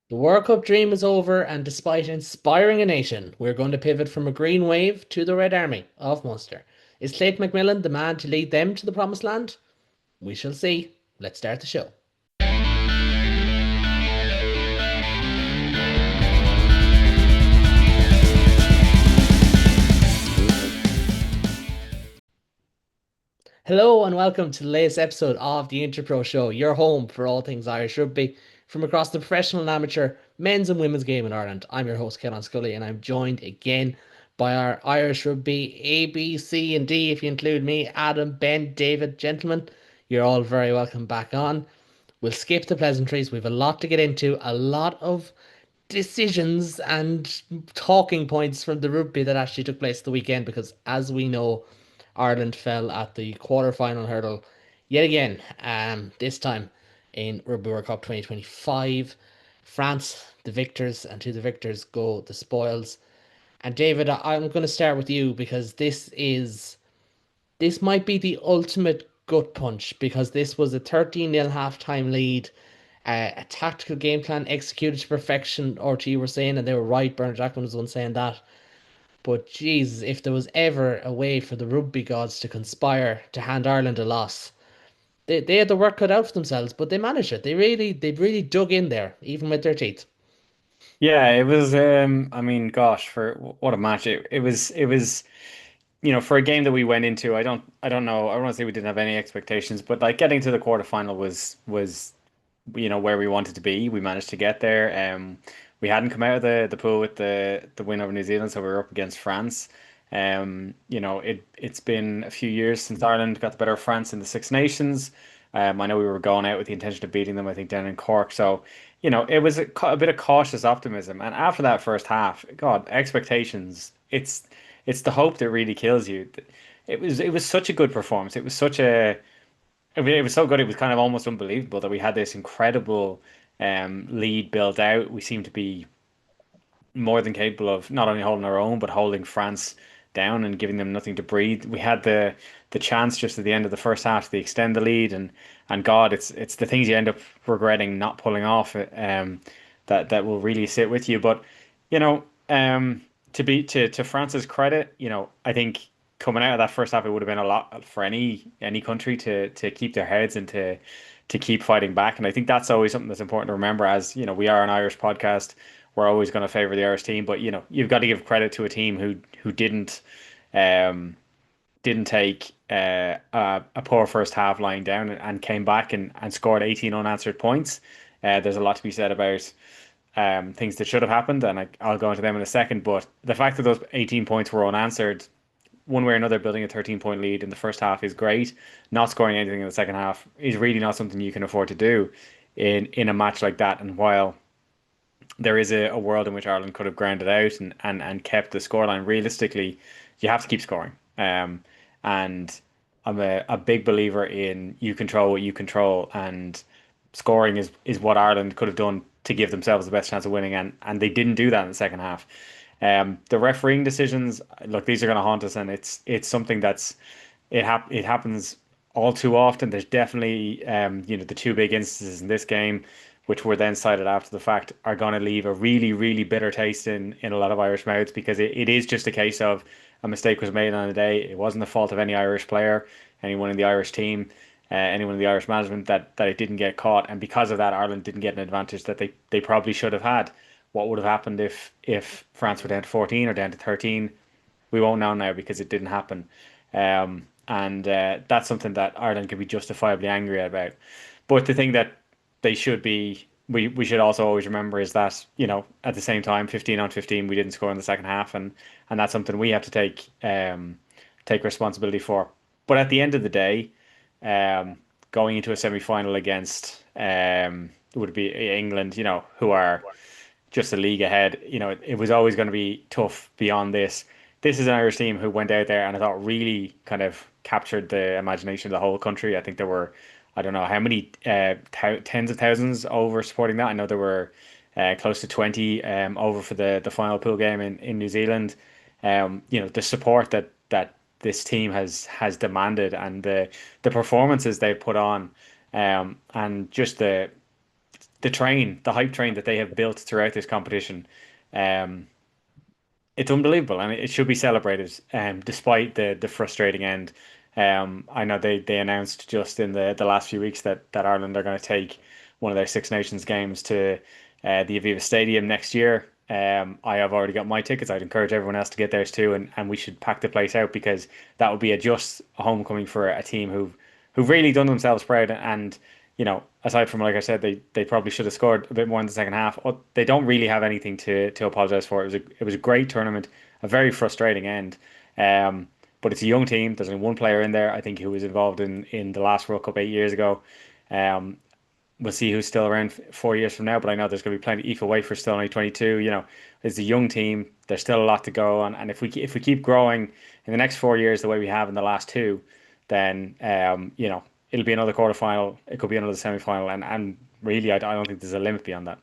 The World Cup dream is over, and despite inspiring a nation, we're going to pivot from a green wave to the Red Army of Munster. Is Clayton McMillan the man to lead them to the promised land? We shall see. Let's start the show. Hello and welcome to the latest episode of the Interpro Show, your home for all things Irish rugby from across the professional and amateur men's and women's game in Ireland. I'm your host, Caolán Scully, and I'm joined again by our Irish rugby A, B, C, and D, if you include me, Adam, Ben, David. Gentlemen, you're all very welcome back on. We'll skip the pleasantries. We've a lot to get into, a lot of decisions and talking points from the rugby that actually took place the weekend because, as we know, Ireland fell at the quarter-final hurdle yet again, this time in Rugby World Cup 2025. France, the victors, and to the victors go the spoils. And David, I'm going to start with you because this might be the ultimate gut punch because this was a 13-0 half-time lead, a tactical game plan executed to perfection. RT were saying, and they were right. Bernard Jackman was the one saying that. But geez, if there was ever a way for the rugby gods to conspire to hand Ireland a loss, they had the work cut out for themselves. But they managed it. They really dug in there, even with their teeth. Yeah, it was I mean, gosh, for what a match. It was, for a game that we went into, I don't know, I don't want to say we didn't have any expectations, but like getting to the quarterfinal was where we wanted to be. We managed to get there. We hadn't come out of the pool with the win over New Zealand, so we were up against France. It's been a few years since Ireland got the better of France in the Six Nations. I know we were going out with the intention of beating them, I think, down in Cork. So, it was a bit of cautious optimism. And after that first half, God, expectations, it's the hope that really kills you. It was such a good performance. I mean, it was so good. It was kind of almost unbelievable that we had this incredible lead built out. We seemed to be more than capable of not only holding our own but holding France down and giving them nothing to breathe. We had the chance just at the end of the first half to extend the lead, and God, it's the things you end up regretting not pulling off that will really sit with you. But you know, to France's credit, I think coming out of that first half, it would have been a lot for any country to keep their heads and to keep fighting back. And I think that's always something that's important to remember. As we are an Irish podcast, we're always going to favor the Irish team, but you've got to give credit to a team who um didn't take a poor first half lying down and came back and scored 18 unanswered points. There's a lot to be said about things that should have happened, and I'll go into them in a second. But the fact that those 18 points were unanswered, one way or another, building a 13-point lead in the first half is great. Not scoring anything in the second half is really not something you can afford to do in a match like that. And while there is a world in which Ireland could have grounded out and kept the scoreline. Realistically, you have to keep scoring. And I'm a big believer in you control what you control, and scoring is what Ireland could have done to give themselves the best chance of winning, and they didn't do that in the second half. The refereeing decisions, look, these are going to haunt us, and it's something it happens all too often. There's definitely the two big instances in this game, which were then cited after the fact, are going to leave a really, really bitter taste in a lot of Irish mouths because it is just a case of a mistake was made on the day. It wasn't the fault of any Irish player, anyone in the Irish team, anyone in the Irish management that it didn't get caught. And because of that, Ireland didn't get an advantage that they probably should have had. What would have happened if France were down to 14 or down to 13? We won't know now because it didn't happen. And that's something that Ireland can be justifiably angry about. But the thing that they should be we should also always remember is that at the same time, 15 on 15, we didn't score in the second half, and that's something we have to take responsibility for. But at the end of the day, going into a semi-final against would be England, who are just a league ahead. It was always going to be tough beyond this. This is an Irish team who went out there and I thought really kind of captured the imagination of the whole country. I think there were, I don't know how many tens of thousands over supporting that. I know there were close to 20 over for the final pool game in New Zealand. The support that this team has demanded, and the performances they put on, and just the hype train that they have built throughout this competition, um, it's unbelievable and it should be celebrated. Despite the frustrating end. I know they announced just in the last few weeks that Ireland are going to take one of their Six Nations games to the Aviva Stadium next year. I have already got my tickets. I'd encourage everyone else to get theirs too, and we should pack the place out because that would be a just homecoming for a team who've really done themselves proud. And aside from like I said, they probably should have scored a bit more in the second half. They don't really have anything to apologize for. It was a great tournament, a very frustrating end. Um, but it's a young team. There's only one player in there, I think, who was involved in the last World Cup 8 years ago. Um, we'll see who's still around 4 years from now, but I know there's going to be plenty. Aoife Wafer's still only 22. It's a young team. There's still a lot to go on, and if we keep growing in the next 4 years the way we have in the last two, then it'll be another quarterfinal. It could be another semi-final, and really, I don't think there's a limit beyond that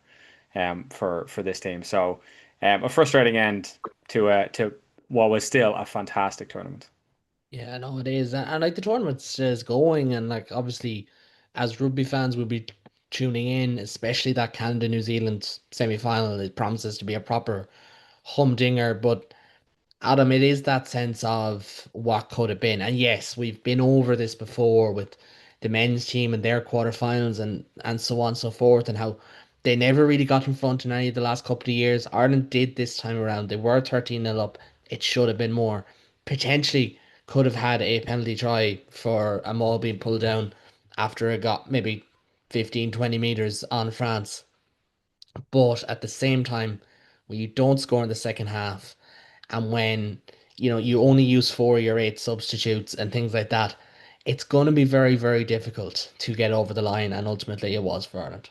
for this team. So a frustrating end to what was still a fantastic tournament. Yeah, no, it is. And like the tournament is going, and like obviously, as rugby fans, we'll be tuning in, especially that Canada New Zealand semi final. It promises to be a proper humdinger. But Adam, it is that sense of what could have been. And yes, we've been over this before with the men's team and their quarterfinals and so on and so forth, and how they never really got in front in any of the last couple of years. Ireland did this time around. They were 13-0 up. It should have been more. Potentially could have had a penalty try for a maul being pulled down after it got maybe 15, 20 meters on France. But at the same time, when you don't score in the second half, and when you only use four of your eight substitutes and things like that, it's going to be very, very difficult to get over the line, and ultimately it was for Ireland.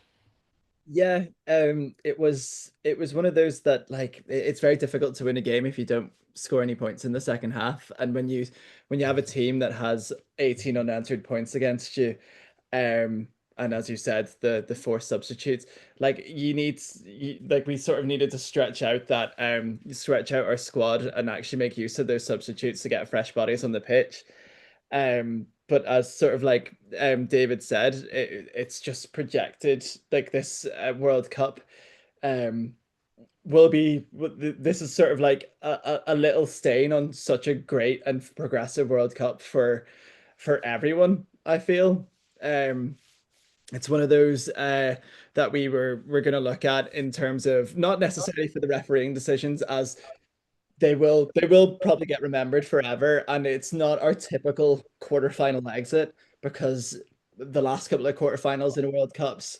Yeah, it was one of those that like it's very difficult to win a game if you don't score any points in the second half. And when you have a team that has 18 unanswered points against you, and as you said, the four substitutes, like like we sort of needed to stretch out our squad and actually make use of those substitutes to get fresh bodies on the pitch. But as sort of like David said, it's just projected like this World Cup um will be this is sort of like a little stain on such a great and progressive World Cup for everyone, I feel. It's one of those that we're going to look at in terms of not necessarily for the refereeing decisions, as they will probably get remembered forever, and it's not our typical quarterfinal exit, because the last couple of quarterfinals in World Cups,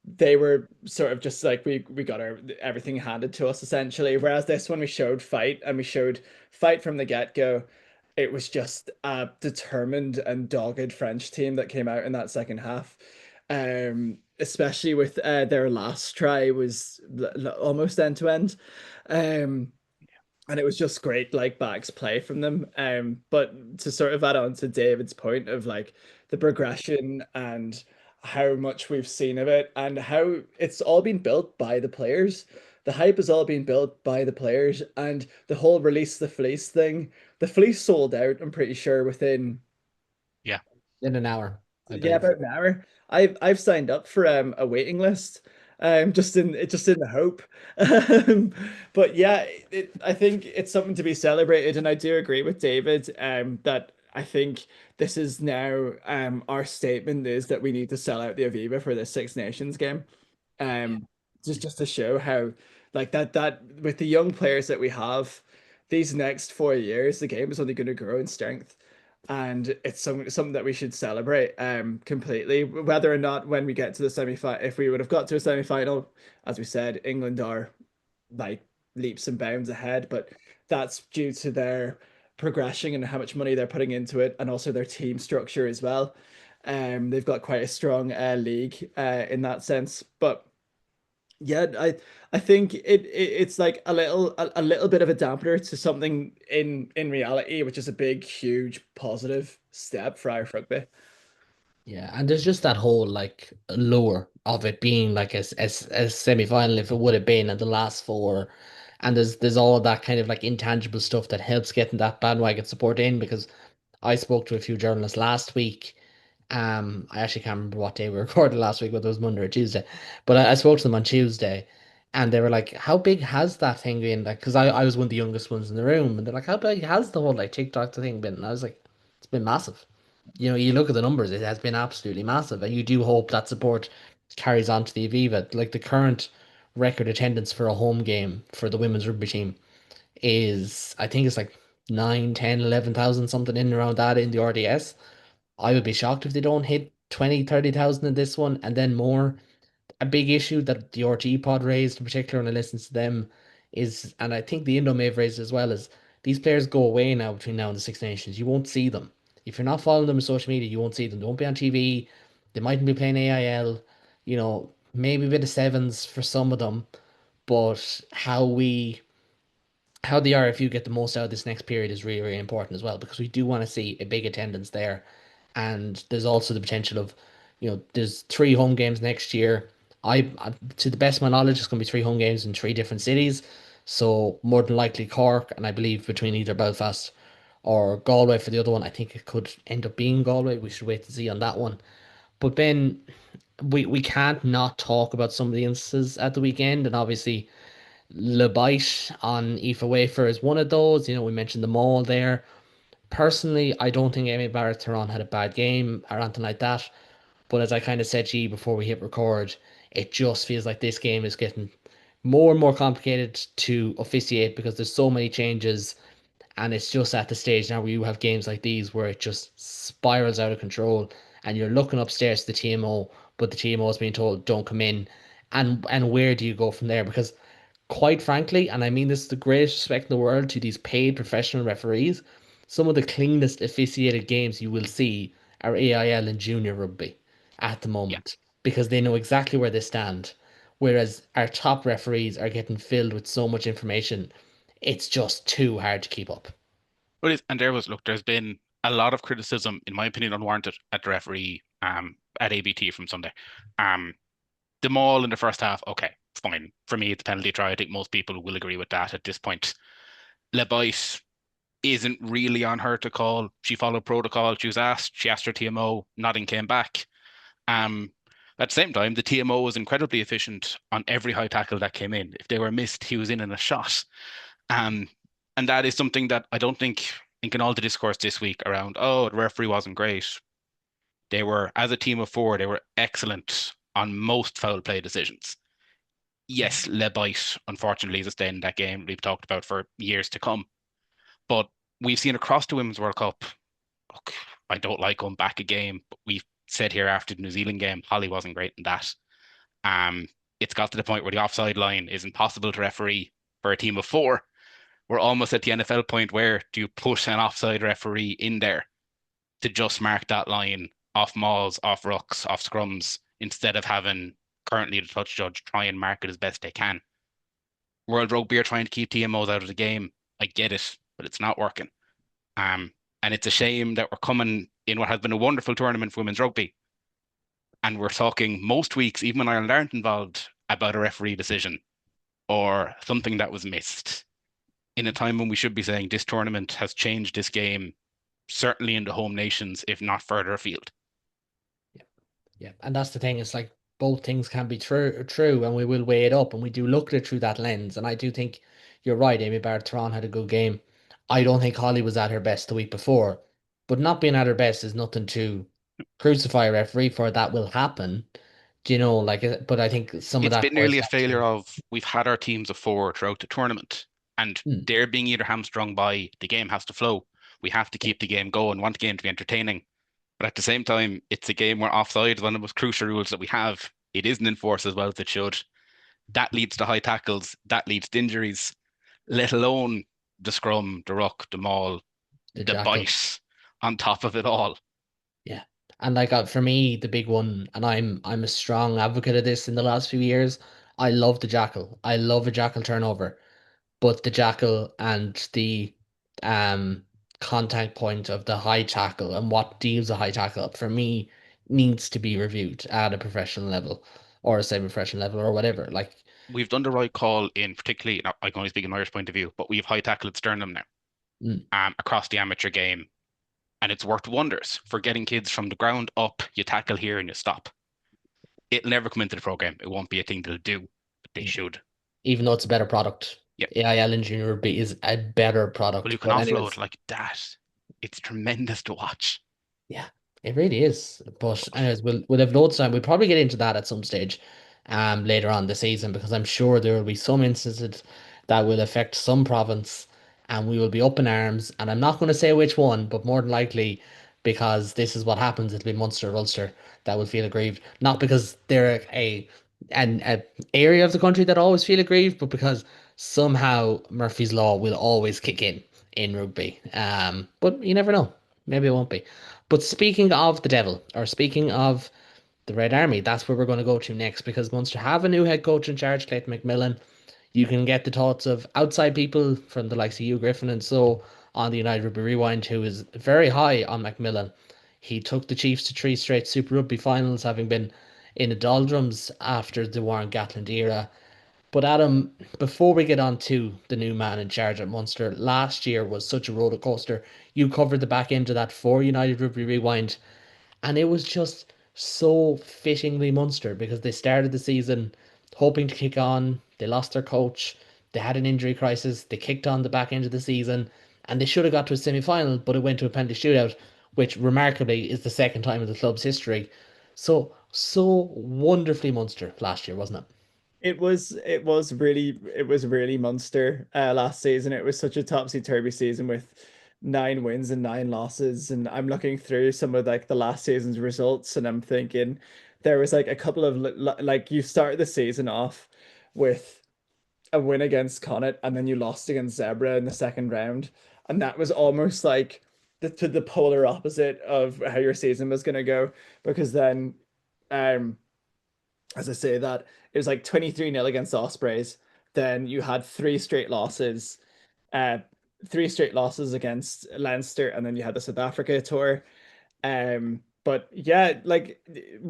they were sort of just like we got our everything handed to us essentially. Whereas this one we showed fight, and we showed fight from the get-go. It was just a determined and dogged French team that came out in that second half. Especially with their last try was almost end to end. Um, and it was just great like backs play from them. But to sort of add on to David's point of like the progression and how much we've seen of it, and how it's all been built by the players. The hype has all been built by the players, and the whole release the fleece thing. The fleece sold out, I'm pretty sure, within Yeah. In an hour, I yeah, believe. about an hour. I've signed up for a waiting list, just in the hope. Um, but yeah, I think it's something to be celebrated, and I do agree with David that I think this is now our statement is that we need to sell out the Aviva for this Six Nations game. Yeah. Just to show how like that with the young players that we have, these next 4 years, the game is only going to grow in strength, and it's something that we should celebrate completely. Whether or not when we get to the semi-final, if we would have got to a semi-final, as we said, England are like leaps and bounds ahead, but that's due to their progression and how much money they're putting into it, and also their team structure as well. They've got quite a strong league in that sense. But yeah, I think it's like a little bit of a dampener to something in reality, which is a big, huge positive step for Irish rugby. Yeah, and there's just that whole like lure of it being like a semi-final if it would have been at the last four, and there's all that kind of like intangible stuff that helps getting that bandwagon support in, because I spoke to a few journalists last week, I actually can't remember what day we recorded last week, whether it was Monday or Tuesday. But I spoke to them on Tuesday, and they were like, "How big has that thing been?" Like, because I was one of the youngest ones in the room, and they're like, "How big has the whole like TikTok thing been?" And I was like, "It's been massive." You look at the numbers; it has been absolutely massive, and you do hope that support carries on to the Aviva. Like the current record attendance for a home game for the women's rugby team is, I think it's like 9, 10, 11,000 something in and around that in the RDS. I would be shocked if they don't hit 20, 30,000 in this one and then more. A big issue that the RT pod raised in particular, and I listened to them, is, and I think the Indo may have raised as well, is these players go away now between now and the Six Nations. You won't see them. If you're not following them on social media, you won't see them. They won't be on TV. They mightn't be playing AIL, maybe a bit of sevens for some of them, but how the RFU get the most out of this next period is really, really important as well because we do want to see a big attendance there. And there's also the potential of, there's 3 home games next year. To the best of my knowledge, it's going to be 3 home games in 3 different cities. So more than likely Cork, and I believe between either Belfast or Galway for the other one. I think it could end up being Galway. We should wait to see on that one. But Ben, we can't not talk about some of the instances at the weekend, and obviously Le Bite on Aoife Wafer is one of those. We mentioned the mall there. Personally, I don't think Amy Barrett Theron had a bad game or anything like that. But as I kind of said to you before we hit record, it just feels like this game is getting more and more complicated to officiate because there's so many changes, and it's just at the stage now where you have games like these where it just spirals out of control, and you're looking upstairs to the TMO, but the TMO is being told don't come in, and where do you go from there? Because quite frankly, and I mean this is the greatest respect in the world to these paid professional referees, some of the cleanest officiated games you will see are AIL and junior rugby at the Yeah. moment because they know exactly where they stand. Whereas our top referees are getting filled with so much information, it's just too hard to keep up. But and look, there's been a lot of criticism, in my opinion, unwarranted at the referee at ABT from Sunday. The maul in the first half, okay, fine. For me, it's a penalty try. I think most people will agree with that at this point. Le Bite isn't really on her to call. She followed protocol. She asked her TMO, nothing came back. Um, at the same time, the TMO was incredibly efficient on every high tackle that came in. If they were missed, he was in a shot. Um, and that is something that I don't think, in all the discourse this week around, oh, the referee wasn't great. They were, as a team of 4, they were excellent on most foul play decisions. Yes, Le Bite, unfortunately, is a stain in that game we've talked about for years to come. But we've seen across the Women's World Cup, look, I don't like going back a game, but we said here after the New Zealand game, Holly wasn't great in that. It's got to the point where the offside line is impossible to referee for a team of 4. We're almost at the NFL point where do you push an offside referee in there to just mark that line off mauls, off rucks, off scrums, instead of having currently the touch judge try and mark it as best they can. World Rugby are trying to keep TMOs out of the game. I get it, but it's not working. And it's a shame that we're coming in what has been a wonderful tournament for women's rugby. And we're talking most weeks, even when Ireland aren't involved, about a referee decision or something that was missed in a time when we should be saying this tournament has changed this game, certainly in the home nations, if not further afield. Yeah, yeah, and that's the thing. It's like both things can be true, and we will weigh it up, and we do look at it through that lens. And I do think you're right. Amy Barrett-Theron had a good game. I don't think Holly was at her best the week before, but not being at her best is nothing to crucify a referee for. That will happen, but I think some of It's that been boils nearly a down failure to, of we've had our teams of 4 throughout the tournament, and hmm, they're being either hamstrung by the game has to flow. We have to yeah, keep the game going, want the game to be entertaining. But at the same time, it's a game where offside is one of the most crucial rules that we have. It isn't enforced as well as it should. That leads to high tackles, that leads to injuries, let alone the scrum, the ruck, the maul, the the jackal. bite on top of it all. Yeah. And like for me, the big one, and I'm a strong advocate of this in the last few years. I love the jackal. I love a jackal turnover, but the jackal and the um contact point of the high tackle and what deals a high tackle for me needs to be reviewed at a professional level or a semi-professional level or whatever. Like, We've done the right call in particularly, now, I can only speak in Irish point of view, but we've high tackle at sternum now mm, across the amateur game. And it's worked wonders for getting kids from the ground up. You tackle here and you stop. It'll never come into the program. It won't be a thing they'll do, but they should. Even though it's a better product. Yeah. AIL and Junior Rugby is a better Well, product. you can But offload anyways, like that. It's tremendous to watch. yeah, it really is. But anyways, we'll have loads of time. We'll probably get into that at some stage later on the season, because I'm sure there will be some instances that will affect some province and we will be up in arms. And I'm not going to say which one, but more than likely, because this is what happens, it'll be Munster or Ulster that will feel aggrieved. Not because they're an area of the country that always feel aggrieved, but because somehow Murphy's Law will always kick in rugby. But you never know. Maybe it won't be. But speaking of the devil, or speaking of the Red Army, that's where we're going to go to next, because Munster have a new head coach in charge, Clayton McMillan. You can get the thoughts of outside people from the likes of you, Griffin, and so on the United Rugby Rewind, who is very high on McMillan. He took the Chiefs to 3 straight Super Rugby finals, having been in the doldrums after the Warren Gatland era. But Adam, before we get on to the new man in charge at Munster, last year was such a roller coaster. You covered the back end of that for United Rugby Rewind, and it was just so fittingly Munster, because they started the season hoping to kick on. They lost their coach. They had an injury crisis. They kicked on the back end of the season, and they should have got to a semi-final, but it went to a penalty shootout, which remarkably is the second time in the club's history. So wonderfully Munster last year, wasn't it? It was really Munster last season. It was such a topsy-turvy season with 9 wins and 9 losses. And I'm looking through some of like the last season's results, and I'm thinking there was like a couple of like you started the season off with a win against Connacht, and then you lost against Zebra in the second round, and that was almost like the polar opposite of how your season was going to go, because then um as I say that, it was like 23-0 against Ospreys. Then you had uh, 3 straight losses against Leinster, and then you had the South Africa tour. But yeah, like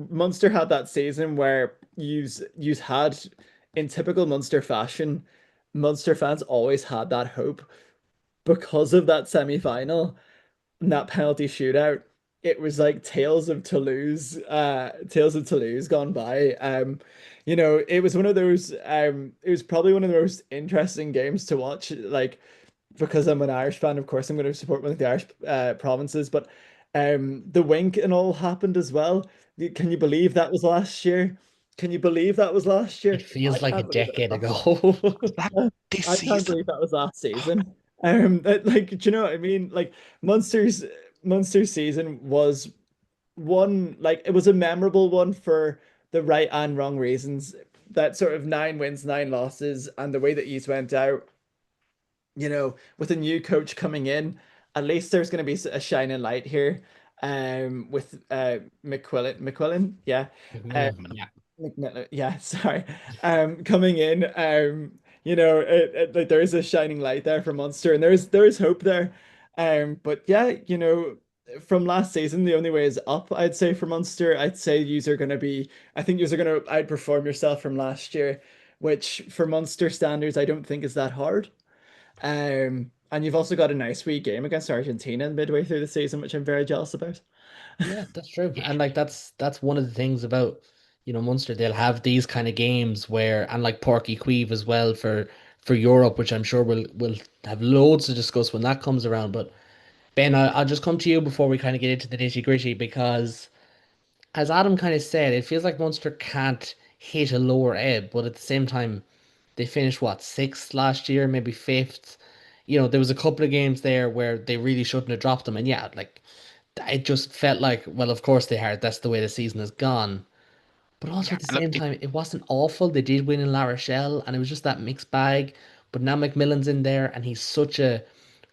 Munster had that season where you've had, in typical Munster fashion, Munster fans always had that hope because of that semi-final and that penalty shootout. It was like Tales of Toulouse gone by. It was one of those, it was probably one of the most interesting games to watch, like, because I'm an Irish fan, of course I'm going to support one of the Irish provinces, but the wink and all happened as well. Can you believe that was last year? Can you believe that was last It year? I feels like a can't believe decade that was last ago. That this I can't season. believe that was last season. Like, do you know what I mean? Like Munster's season was one, like it was a memorable one for the right and wrong reasons. That sort of 9 wins, 9 losses, and the way that East went out, with a new coach coming in, at least there's going to be a shining light here. With McQuillan, yeah. Uh, McMillan, yeah. McMillan, yeah, sorry. Coming in, like there is a shining light there for Munster, and there is hope there. But yeah, from last season, the only way is up, I'd say, for Munster. I'd say I think yous are gonna outperform yourself from last year, which for Munster standards, I don't think is that hard. And you've also got a nice wee game against Argentina midway through the season, which I'm very jealous about. Yeah, that's true. Yeah. And like that's one of the things about, Munster. They'll have these kind of games where, and like Porky Queeve as well for Europe, which I'm sure we'll have loads to discuss when that comes around. But Ben, I'll just come to you before we kind of get into the nitty-gritty, because as Adam kind of said, it feels like Munster can't hit a lower ebb, but at the same time, they finished what, sixth last year, maybe fifth. There was a couple of games there where they really shouldn't have dropped them, and yeah, like it just felt like, well, of course they are. That's the way the season has gone. But also Yeah, at the and look, same time, it wasn't awful. They did win in La Rochelle, and it was just that mixed bag. But now McMillan's in there, and he's such a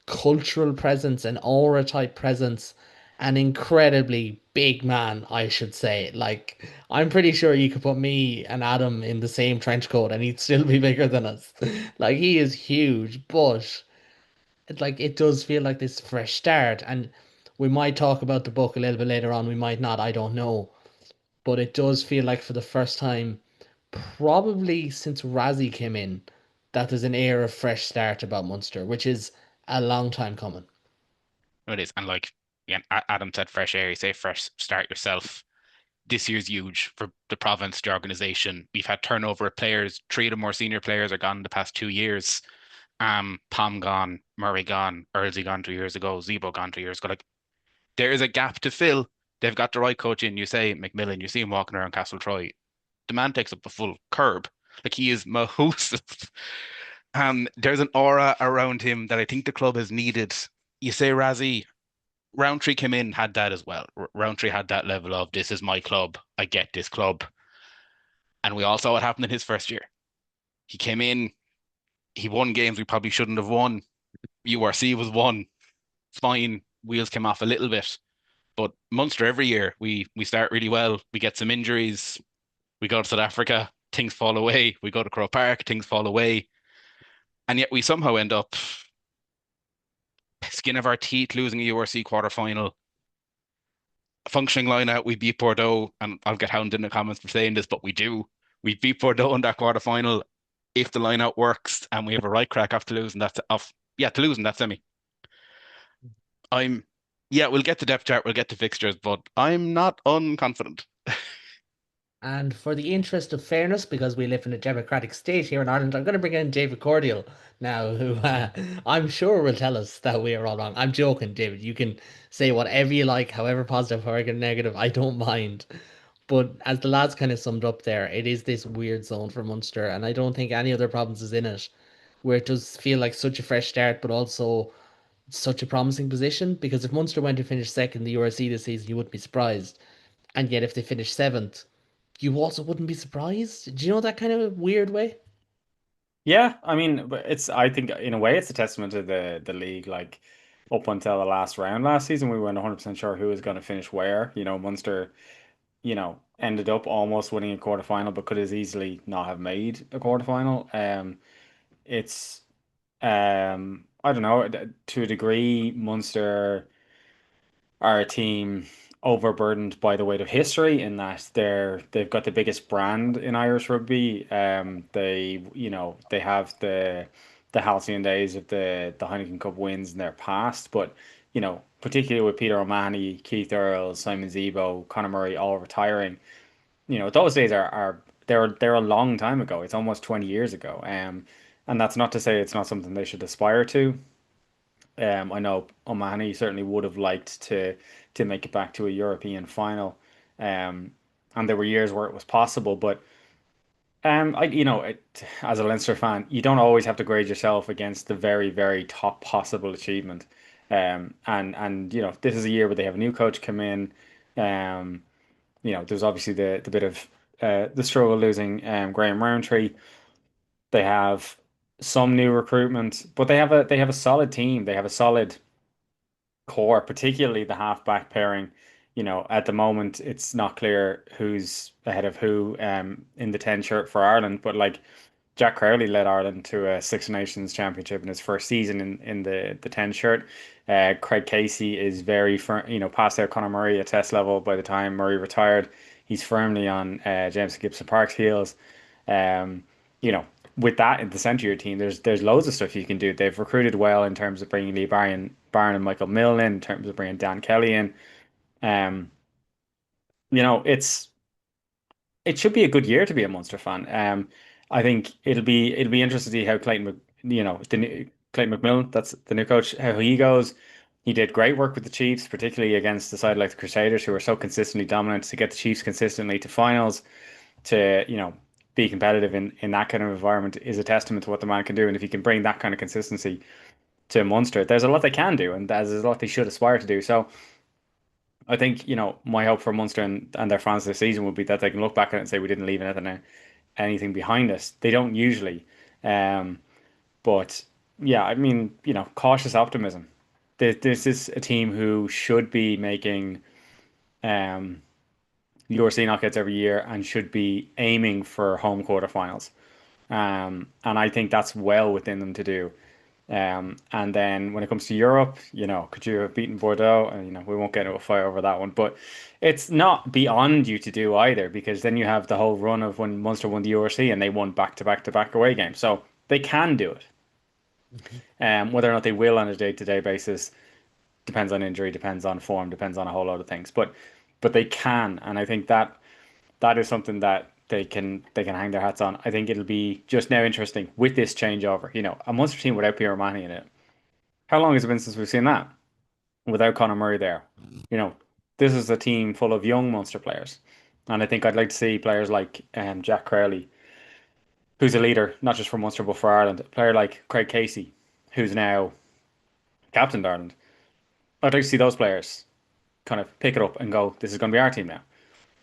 cultural presence, an aura type presence, an incredibly big man, I should say. Like, I'm pretty sure you could put me and Adam in the same trench coat, and he'd still be bigger than us. Like, he is huge, but it does feel like this fresh start. And we might talk about the book a little bit later on. We might not. I don't know. But it does feel like for the first time, probably since Razzie came in, that there's an air of fresh start about Munster, which is a long time coming. it is. And like, again, Adam said fresh air, you say fresh start yourself. This year's huge for the province, the organisation. We've had turnover of players. 3 of the more senior players are gone in the past 2 years. Pam gone, Murray gone, Earlsey gone 2 years ago, Zebo gone 2 years ago. Like, there is a gap to fill. They've got the right coach in. You say McMillan, you see him walking around Castle Troy. The man takes up the full curb. Like, he is massive. There's an aura around him that I think the club has needed. You say Razzie, Roundtree came in, had that as well. Roundtree had that level of, this is my club, I get this club. And we all saw what happened in his first year. He came in, he won games we probably shouldn't have won. URC was won. Fine, wheels came off a little bit. But Munster every year, we start really well. We get some injuries. We go to South Africa, things fall away. We go to Croke Park, things fall away. And yet we somehow end up skin of our teeth losing a URC quarter-final. Functioning line out, we beat Bordeaux, and I'll get hounded in the comments for saying this, but we do. We beat Bordeaux in that quarter-final. If the line out works and we have a right crack after losing that semi. We'll get to depth chart, we'll get to fixtures, but I'm not unconfident. And for the interest of fairness, because we live in a democratic state here in Ireland, I'm going to bring in David Cordial now, who I'm sure will tell us that we are all wrong. I'm joking, David. You can say whatever you like, however positive, however negative. I don't mind. But as the lads kind of summed up there, it is this weird zone for Munster, and I don't think any other province is in it, where it does feel like such a fresh start, but also such a promising position. Because if Munster went to finish second in the URC this season, you wouldn't be surprised. And yet, if they finish seventh, you also wouldn't be surprised. Do you know that kind of weird way? Yeah, I mean, I think in a way it's a testament to the league. Like, up until the last round last season, we weren't 100% sure who was going to finish where. Munster, ended up almost winning a quarterfinal, but could as easily not have made a quarterfinal. It's I don't know, to a degree, Munster are a team overburdened by the weight of history in that they've got the biggest brand in Irish rugby. They have the halcyon days of the Heineken Cup wins in their past, but particularly with Peter O'Mahony, Keith Earls, Simon Zebo, Conor Murray all retiring, those days are they're a long time ago. It's almost 20 years ago. And that's not to say it's not something they should aspire to. I know O'Mahony certainly would have liked to make it back to a European final. And there were years where it was possible, but as a Leinster fan, you don't always have to grade yourself against the very, very top possible achievement. And this is a year where they have a new coach come in. There's obviously the bit of the struggle losing Graham Rowntree. They have some new recruitment, but they have a solid team. They have a solid core, particularly the half-back pairing. At the moment, it's not clear who's ahead of who in the 10 shirt for Ireland, but like Jack Crowley led Ireland to a Six Nations championship in his first season in the 10 shirt. Craig Casey is very firm, passed out Conor Murray at test level by the time Murray retired. He's firmly on James Gibson Park's heels. Um, you know, with that in the centre of your team, there's loads of stuff you can do. They've recruited well in terms of bringing Lee Barron and Michael Milne in terms of bringing Dan Kelly in. Um, it should be a good year to be a Munster fan. I think it'll be interesting to see how Clayton McMillan, that's the new coach, how he goes. He did great work with the Chiefs, particularly against the side like the Crusaders, who are so consistently dominant. To get the Chiefs consistently to finals, to be competitive in that kind of environment is a testament to what the man can do. And if he can bring that kind of consistency to Munster, there's a lot they can do, and there's a lot they should aspire to do. So I think, my hope for Munster and their fans this season would be that they can look back at it and say we didn't leave anything behind us. They don't usually. Um, but yeah, I mean, cautious optimism. This is a team who should be making um, URC knockouts every year and should be aiming for home quarterfinals. And I think that's well within them to do. And then when it comes to Europe, could you have beaten Bordeaux? And we won't get into a fight over that one, but it's not beyond you to do either, because then you have the whole run of when Munster won the URC and they won back to back to back away games, so they can do it. Whether or not they will on a day-to-day basis, depends on injury, depends on form, depends on a whole lot of things. But they can, and I think that that is something that they can hang their hats on. I think it'll be just now interesting with this changeover. A Munster team without Pierre O'Mahony in it. How long has it been since we've seen that? Without Conor Murray there. You know, this is a team full of young Munster players. And I think I'd like to see players like Jack Crowley, who's a leader, not just for Munster but for Ireland. A player like Craig Casey, who's now captain of Ireland. I'd like to see those players kind of pick it up and go, this is going to be our team now.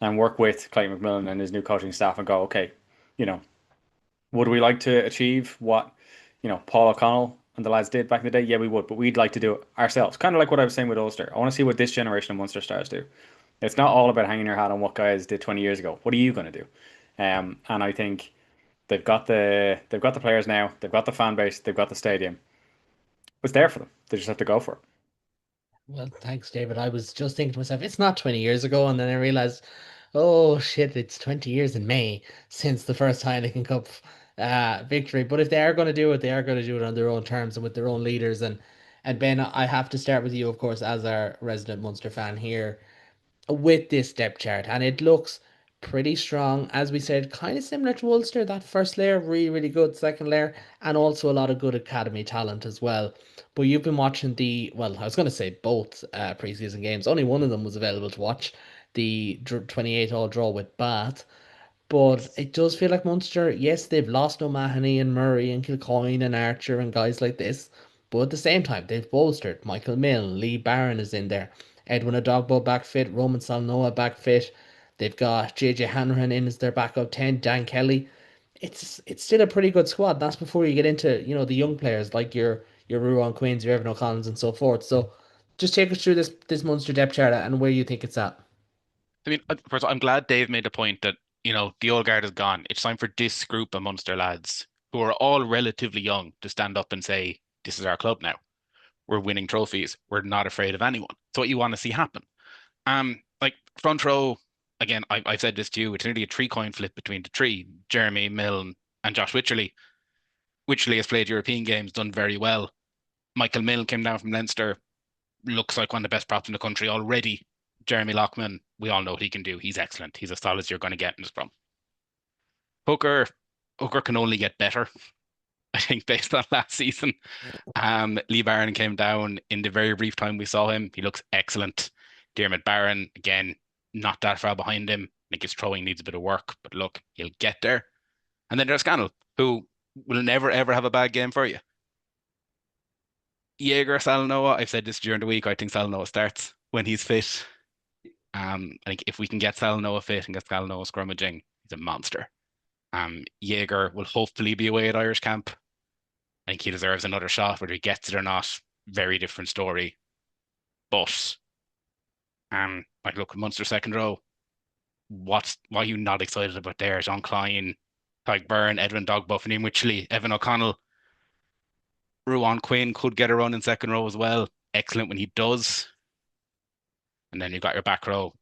And work with Clayton McMillan and his new coaching staff and go, okay, you know, would we like to achieve what, Paul O'Connell and the lads did back in the day? Yeah, we would, but we'd like to do it ourselves. Kind of like what I was saying with Ulster. I want to see what this generation of Munster stars do. It's not all about hanging your hat on what guys did 20 years ago. What are you going to do? And I think they've got the players now, they've got the fan base, they've got the stadium. It's there for them. They just have to go for it. Well, thanks, David. I was just thinking to myself, it's not 20 years ago, and then I realized, oh shit, it's 20 years in May since the first Heineken Cup victory. But if they are going to do it, they are going to do it on their own terms and with their own leaders. And Ben, I have to start with you, of course, as our resident Munster fan here with this depth chart, and it looks pretty strong. As we said, kind of similar to Ulster. That first layer, really, really good. Second layer, and also a lot of good academy talent as well. But you've been watching well, I was going to say both preseason games. Only one of them was available to watch. The 28 all draw with Bath. But it does feel like Munster, yes, they've lost O'Mahony and Murray and Kilcoyne and Archer and guys like this. But at the same time, they've bolstered. Michael Milne, Lee Barron is in there. Edwin Adogbo back fit, Roman Salnoa back fit. They've got JJ Hanrahan in as their backup 10, Dan Kelly. It's still a pretty good squad. That's before you get into, the young players like your Ruan Quinns, your Evan O'Connells and so forth. So just take us through this Munster depth chart and where you think it's at. I mean, first of all, I'm glad Dave made the point that, the old guard is gone. It's time for this group of Munster lads who are all relatively young to stand up and say, this is our club now. We're winning trophies. We're not afraid of anyone. It's what you want to see happen. Like front row, again, I've said this to you, it's nearly a three-coin flip between the three, Jeremy, Milne and Josh Wycherley. Wycherley has played European games, done very well. Michael Milne came down from Leinster, looks like one of the best props in the country already. Jeremy Loughman, we all know what he can do. He's excellent. He's as solid as you're going to get in the scrum. Hooker can only get better, I think, based on last season. Lee Barron came down in the very brief time we saw him. He looks excellent. Dermot Barron, again, not that far behind him. I think his throwing needs a bit of work, but look, he'll get there. And then there's Scannell, who will never, ever have a bad game for you. Jaeger, Salanoa, I've said this during the week, I think Salanoa starts when he's fit. I think if we can get Salanoa fit and get Salanoa scrummaging, he's a monster. Jaeger will hopefully be away at Irish camp. I think he deserves another shot, whether he gets it or not. Very different story. But like look, Munster second row. Why are you not excited about there? John Klein, Tyke Byrne, Edwin Dogbuff, and Wycherley, Evan O'Connell. Ruan Quinn could get a run in second row as well. Excellent when he does. And then you've got your back row,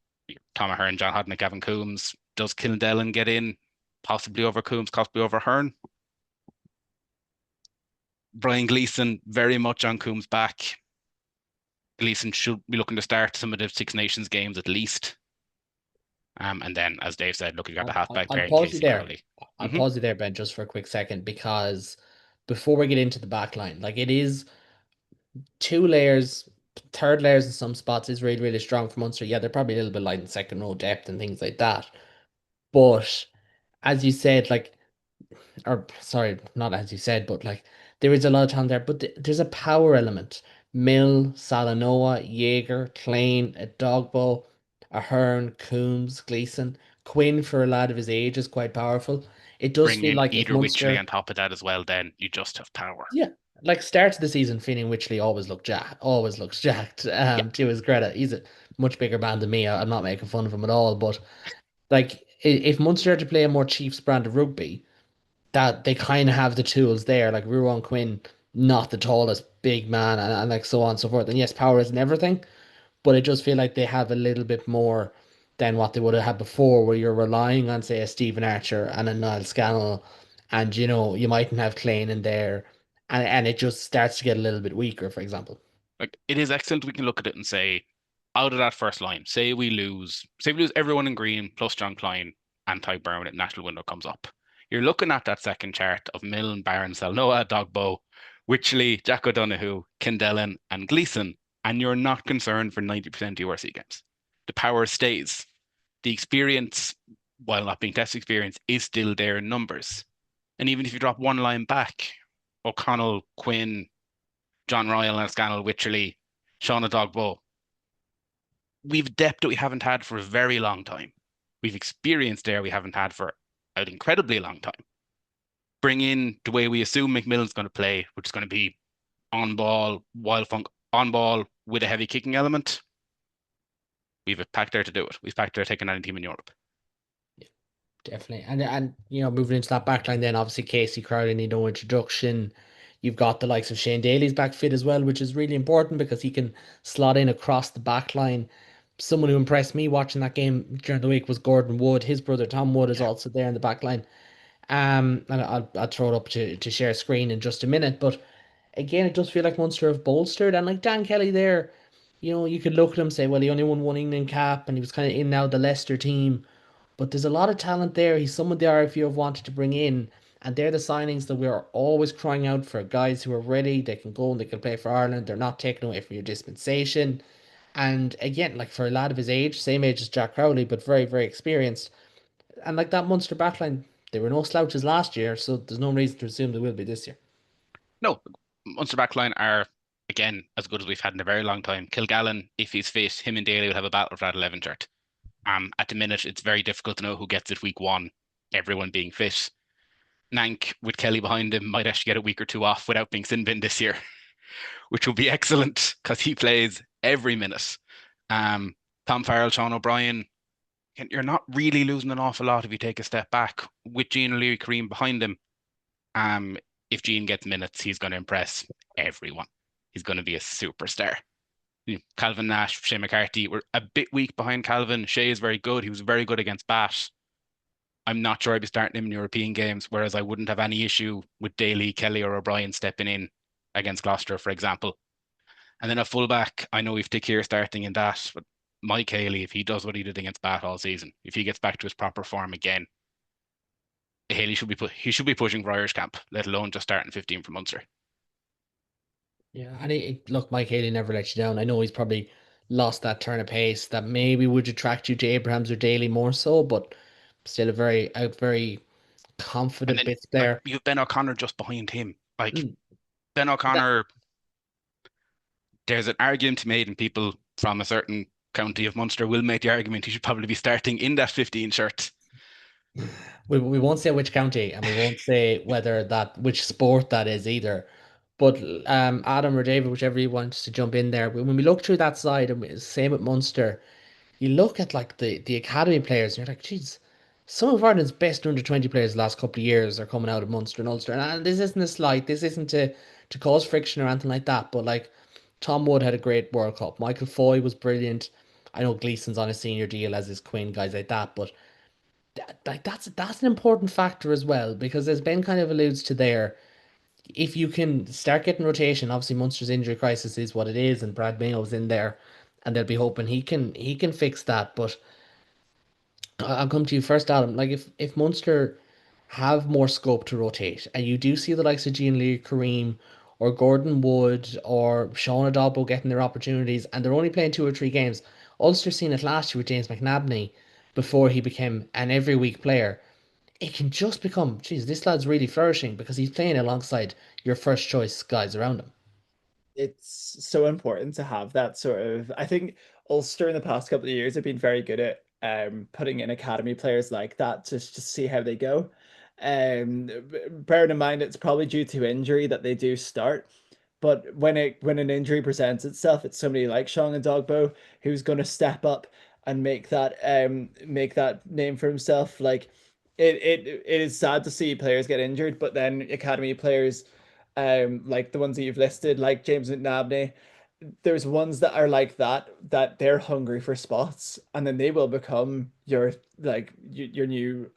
Tom Ahern, John Hodnett, Gavin Coombs. Does Kildellen get in? Possibly over Coombs, possibly over Hearn. Brian Gleeson, very much on Coombs' back. Gleeson should be looking to start some of the Six Nations games at least. And then, as Dave said, look, you got the halfback pair. I'll pause you there. Crowley. I'll pause you there, Ben, just for a quick second, because before we get into the back line, like it is two layers, third layers in some spots is really, really strong for Munster. Yeah, they're probably a little bit light in second row depth and things like that. But as you said, like, or sorry, not as you said, but like there is a lot of talent there, but there's a power element. Mill, Salanoa, Jaeger, Klein, Dogbo, Ahern, Coombs, Gleeson, Quinn for a lad of his age is quite powerful. It does Bring feel in like if either Wycherley Munster, on top of that as well, then you just have power. yeah, like start of the season, Finian Wycherley always looks jacked. To his credit, he's a much bigger man than me. I'm not making fun of him at all, but like if Munster are to play a more Chiefs brand of rugby, that they kind of have the tools there. Like Ruan Quinn, not the tallest big man, and like so on and so forth. And yes, power isn't everything, but it does feel like they have a little bit more than what they would have had before, where you're relying on, say, a Stephen Archer and a Niall Scannell, and you mightn't have Klein in there, and it just starts to get a little bit weaker, for example. Like, it is excellent. We can look at it and say, out of that first line, say we lose everyone in green plus John Klein and Ty Brown at national window comes up. You're looking at that second chart of Milne, Barnes, Noah, Dogbo, Wycherley, Jack O'Donoghue, Kindellan, and Gleeson, and you're not concerned for 90% of URC games. The power stays. The experience, while not being test experience, is still there in numbers. And even if you drop one line back, O'Connell, Quinn, John Royal, and Scannell, Wycherley, Shauna Dogbo, we've depth that we haven't had for a very long time. We've experience there we haven't had for an incredibly long time. Bring in the way we assume McMillan's going to play, which is going to be on ball, on ball with a heavy kicking element. We've a pack there to do it. We've packed there taking any team in Europe. Yeah, definitely. And moving into that backline then, obviously Casey Crowley need no introduction. You've got the likes of Shane Daly's back fit as well, which is really important because he can slot in across the backline. Someone who impressed me watching that game during the week was Gordon Wood. His brother Tom Wood is also there in the backline. And I'll throw it up to share screen in just a minute. But again, it does feel like Munster have bolstered. And like Dan Kelly there, you could look at him and say, well, he only won one England cap and he was kind of in now the Leicester team. But there's a lot of talent there. He's someone the RFU have wanted to bring in. And they're the signings that we're always crying out for, guys who are ready. They can go and they can play for Ireland. They're not taken away from your dispensation. And again, like for a lad of his age, same age as Jack Crowley, but very, very experienced. And like that Munster backline, they were no slouches last year, so there's no reason to assume they will be this year. No, Munster backline are, again, as good as we've had in a very long time. Kilgallen, if he's fit, him and Daly will have a battle for that 11 shirt. At the minute, it's very difficult to know who gets it week one, everyone being fit. Nank, with Kelly behind him, might actually get a week or two off without being sin bin this year, which will be excellent because he plays every minute. Tom Farrell, Sean O'Brien, you're not really losing an awful lot if you take a step back with Jean O'Leary Kareem behind him. If Jean gets minutes, he's going to impress everyone. He's going to be a superstar. Calvin Nash, Shea McCarthy were a bit weak behind Calvin. Shea is very good. He was very good against Bath. I'm not sure I'd be starting him in European games, whereas I wouldn't have any issue with Daly, Kelly, or O'Brien stepping in against Gloucester, for example. And then a fullback, I know we've Dick here starting in that, but Mike Haley, if he does what he did against Bath all season, if he gets back to his proper form again, Haley should be pushing for Irish camp, let alone just starting 15 for Munster. Yeah, and look, Mike Haley never let you down. I know he's probably lost that turn of pace that maybe would attract you to Abrahams or Daly more so, but still a very confident bits player. Like, you have Ben O'Connor just behind him. Like Mm. Ben O'Connor, there's an argument made, and people from a certain county of Munster will make the argument he should probably be starting in that 15 shirt. We won't say which county, and we won't say which sport that is either. But Adam or David, whichever you want to jump in there. When we look through that side, and same with Munster, you look at like the academy players, and you're like, geez, some of Ireland's best under 20 players the last couple of years are coming out of Munster and Ulster. And this isn't a slight, this isn't to cause friction or anything like that. But like Tom Wood had a great World Cup. Michael Foy was brilliant. I know Gleeson's on a senior deal, as is Quinn, guys like that, but that's an important factor as well, because as Ben kind of alludes to there, if you can start getting rotation, obviously Munster's injury crisis is what it is, and Brad Mayo's in there, and they'll be hoping he can fix that. But I'll come to you first, Adam. Like if Munster have more scope to rotate, and you do see the likes of Jean Lee Kareem or Gordon Wood or Sean Adabo getting their opportunities, and they're only playing 2 or 3 games. Ulster seen it last year with James McNabney before he became an every week player. It can just become, geez, this lad's really flourishing because he's playing alongside your first choice guys around him. It's so important to have that sort of. I think Ulster in the past couple of years have been very good at putting in academy players like that to just see how they go. Bearing in mind it's probably due to injury that they do start, but when an injury presents itself, it's somebody like Sean and Dogbo who's going to step up and make that name for himself. Like it is sad to see players get injured, but then academy players, like the ones that you've listed, like James McNabney, there's ones that are like that they're hungry for spots, and then they will become your your new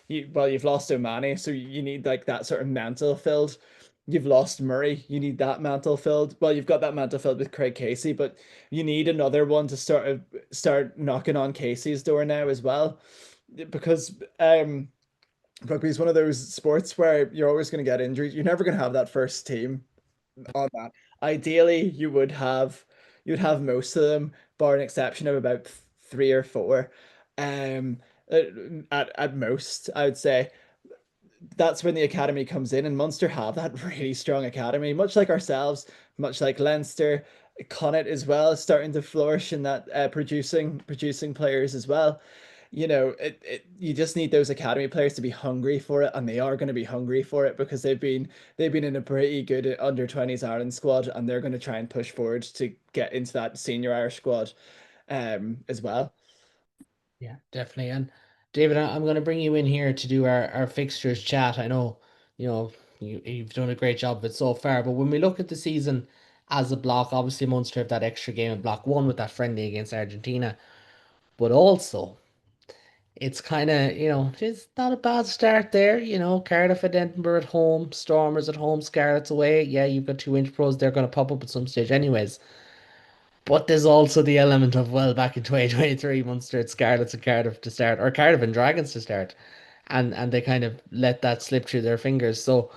you've lost so many, so you need like that sort of mental filled you've lost Murray. You need that mantle filled. Well, you've got that mantle filled with Craig Casey, but you need another one to start knocking on Casey's door now as well, because rugby is one of those sports where you're always going to get injuries. You're never going to have that first team on that. Ideally, you'd have most of them, bar an exception of about three or four, um, at most, I would say. That's when the academy comes in, and Munster have that really strong academy, much like ourselves, much like Leinster. Connacht as well is starting to flourish in that producing players as well. You know, you just need those academy players to be hungry for it, and they are going to be hungry for it because they've been in a pretty good under 20s Ireland squad, and they're going to try and push forward to get into that senior Irish squad as well. Yeah, definitely. And David, I'm going to bring you in here to do our fixtures chat. I know, you've done a great job of it so far, but when we look at the season as a block, obviously Munster have that extra game in block one with that friendly against Argentina, but also it's kind of, it's not a bad start there. Cardiff at Edinburgh at home, Stormers at home, Scarlets away. Yeah, you've got two inch pros, they're going to pop up at some stage anyways. But there's also the element of, well, back in 2023, Munster had Scarlets and Cardiff to start, or Cardiff and Dragons to start, and they kind of let that slip through their fingers. So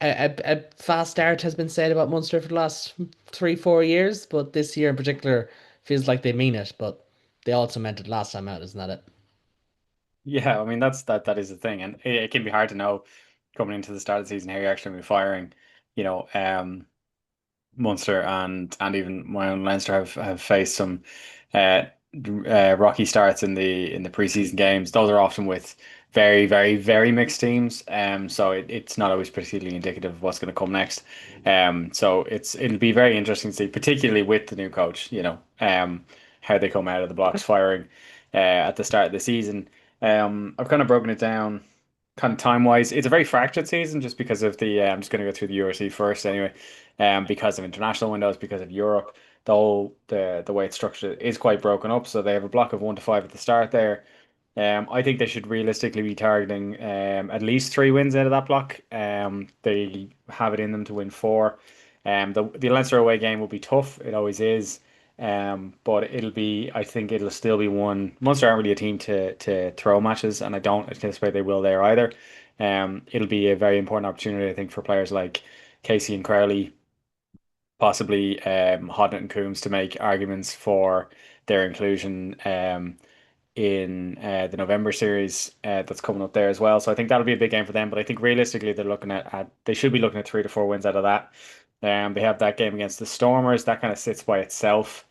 a fast start has been said about Munster for the last 3, 4 years, but this year in particular feels like they mean it. But they also meant it last time out, isn't that it? Yeah, I mean that is the thing, and it can be hard to know coming into the start of the season how you're actually gonna be firing. You know, Munster and even my own Leinster have faced some uh, rocky starts in the preseason games. Those are often with very, very, very mixed teams. So it's not always particularly indicative of what's going to come next. So it'll be very interesting to see, particularly with the new coach, how they come out of the blocks firing at the start of the season. I've kind of broken it down kind of time wise. It's a very fractured season just because of I'm just going to go through the URC first anyway. Because of international windows, because of Europe, the way it's structured is quite broken up. So they have a block of 1 to 5 at the start there. I think they should realistically be targeting at least 3 wins out of that block. They have it in them to win four. The Leinster away game will be tough. It always is. But I think it'll still be one. Munster aren't really a team to throw matches, and I don't anticipate they will there either. It'll be a very important opportunity, I think, for players like Casey and Crowley, possibly Hodnett and Coombs, to make arguments for their inclusion in the November series that's coming up there as well. So I think that'll be a big game for them. But I think realistically, they're looking at they should be looking at 3 to 4 wins out of that. They have that game against the Stormers that kind of sits by itself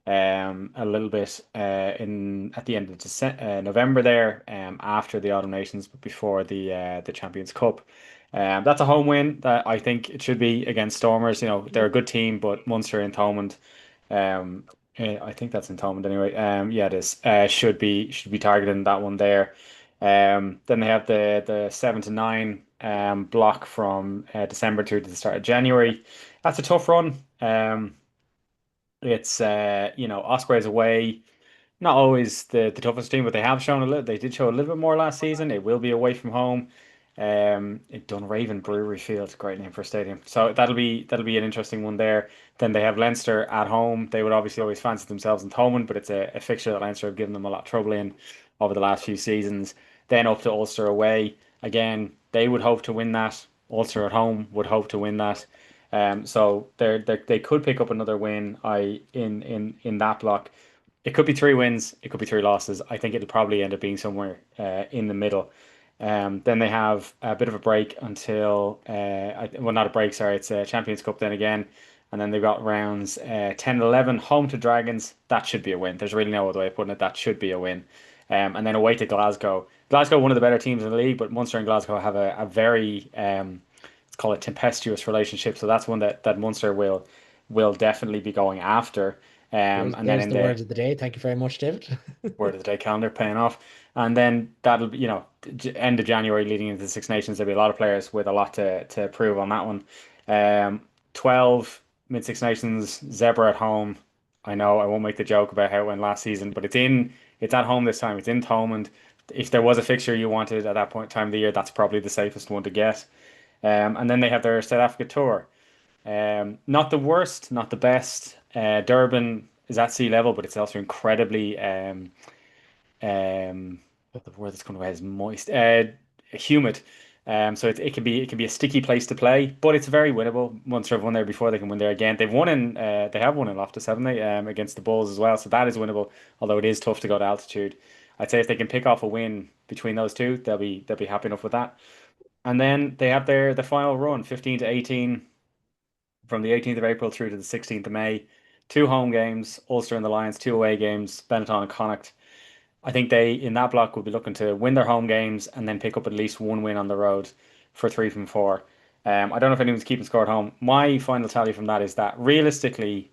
a little bit in at the end of November there, after the Autumn Nations, but before the Champions Cup. That's a home win that I think it should be against Stormers. They're a good team, but Munster in Thomond, um, I think that's in Thomond anyway. Yeah, it is. Should be targeting that one there. Then they have the 7 to 9 block from December through to the start of January. That's a tough run. It's Ospreys away, not always the toughest team, but they have shown a little. They did show a little bit more last season. It will be away from home. It Dunraven Brewery Field, great name for a stadium. So that'll be an interesting one there. Then they have Leinster at home. They would obviously always fancy themselves in Thomond, but it's a fixture that Leinster have given them a lot of trouble in over the last few seasons. Then up to Ulster away. Again, they would hope to win that. Ulster at home would hope to win that. So they could pick up another win. In that block. It could be 3 wins, it could be 3 losses. I think it'll probably end up being somewhere in the middle. Then they have a bit of a break until, well, not a break, sorry, it's a Champions Cup then again. And then they've got rounds 10 and 11, home to Dragons. That should be a win. There's really no other way of putting it. That should be a win. And then away to Glasgow. Glasgow, one of the better teams in the league, but Munster and Glasgow have a very, let's call it tempestuous relationship. So that's one that Munster will definitely be going after. And then There's in the the words of the day. Thank you very much, David. word of the day calendar paying off. And then that'll be, end of January leading into the Six Nations. There'll be a lot of players with a lot to prove on that one. 12 mid Six Nations, Zebra at home. I know I won't make the joke about how it went last season, but it's at home this time. It's in Thomond. If there was a fixture you wanted at that point in time of the year, that's probably the safest one to get. And then they have their South Africa tour. Not the worst, not the best. Durban is at sea level, but it's also incredibly what the word that's coming away is moist, humid. So it can be a sticky place to play, but it's very winnable. Munster have won there before; they can win there again. They have won in Loftus, haven't they? Against the Bulls as well, so that is winnable. Although it is tough to go to altitude. I'd say if they can pick off a win between those two, they'll be happy enough with that. And then they have the final run, 15 to 18, from the 18th of April through to the 16th of May. Two home games, Ulster and the Lions, two away games, Benetton and Connacht. I think they, in that block, will be looking to win their home games and then pick up at least one win on the road for three from four. I don't know if anyone's keeping score at home. My final tally from that is that realistically,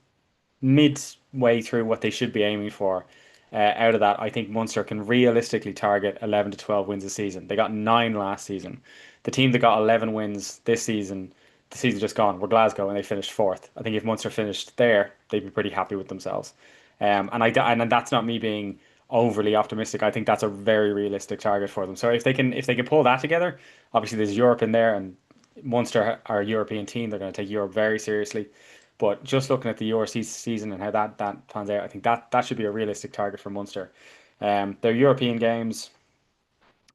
midway through what they should be aiming for, out of that, I think Munster can realistically target 11 to 12 wins a season. They got nine last season. The team that got 11 wins this season, the season just gone, were Glasgow and they finished fourth. I think if Munster finished there, they'd be pretty happy with themselves. And that's not me being overly optimistic. I think that's a very realistic target for them. So if they can pull that together, obviously there's Europe in there, and Munster are a European team. They're going to take Europe very seriously. But just looking at the URC season and how that pans out, I think that should be a realistic target for Munster. Their European games,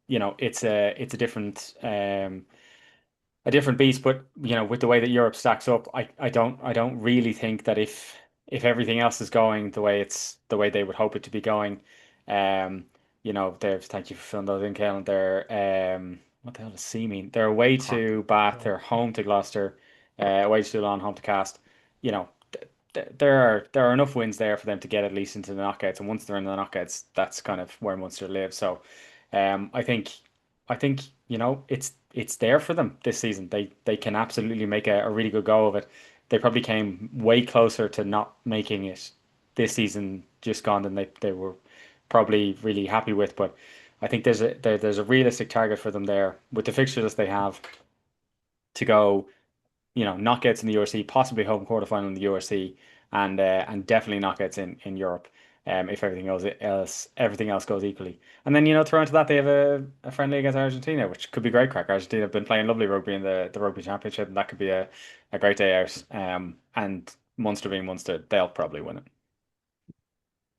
it's a different beast. But with the way that Europe stacks up, I don't really think that if everything else is going the way they would hope it to be going, um, they've thank you for filling those in, Caolán. What the hell does C mean? They're away to Bath, they're home to Gloucester, away to Toulon, home to Cast. You know, there are enough wins there for them to get at least into the knockouts, and once they're in the knockouts, that's kind of where Munster lives. So, I think it's there for them this season. They can absolutely make a really good go of it. They probably came way closer to not making it this season just gone than they were probably really happy with. But I think there's a realistic target for them there with the fixture list they have to go, knockouts in the URC, possibly home quarterfinal in the URC, and definitely knockouts in Europe. If everything else goes equally, and then throw into that they have a friendly against Argentina, which could be great crack. Argentina have been playing lovely rugby in the rugby championship, and that could be a great day out. And Munster being Munster, they'll probably win it.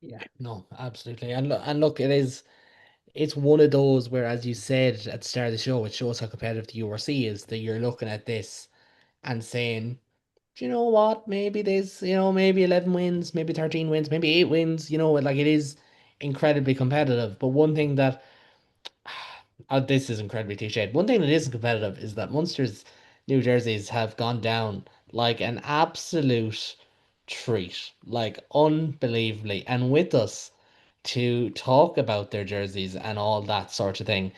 Yeah, no, absolutely. And look, it's one of those where, as you said at the start of the show, it shows how competitive the URC is, that you're looking at this and saying, do you know what? Maybe there's, maybe 11 wins, maybe 13 wins, maybe 8 wins, like it is incredibly competitive. But one thing that, this is incredibly cliched. One thing that isn't competitive is that Munster's new jerseys have gone down like an absolute treat, like unbelievably. And with us to talk about their jerseys and all that sort of thing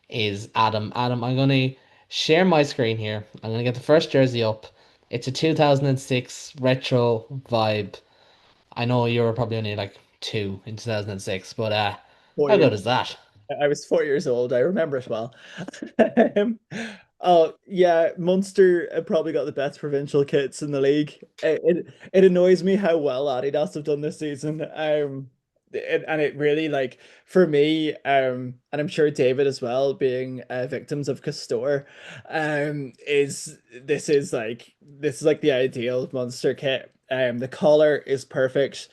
is Adam. Adam, I'm going to share my screen here. I'm going to get the first jersey up. It's a 2006 retro vibe. I know you were probably only like two in 2006, but Four how years. good is that? I was 4 years old. I remember it well. Oh yeah, Munster probably got the best provincial kits in the league. It annoys me how well Adidas have done this season. And it really, like, for me, and I'm sure David as well, being victims of Castore, this is like the ideal Munster kit. The collar is perfect.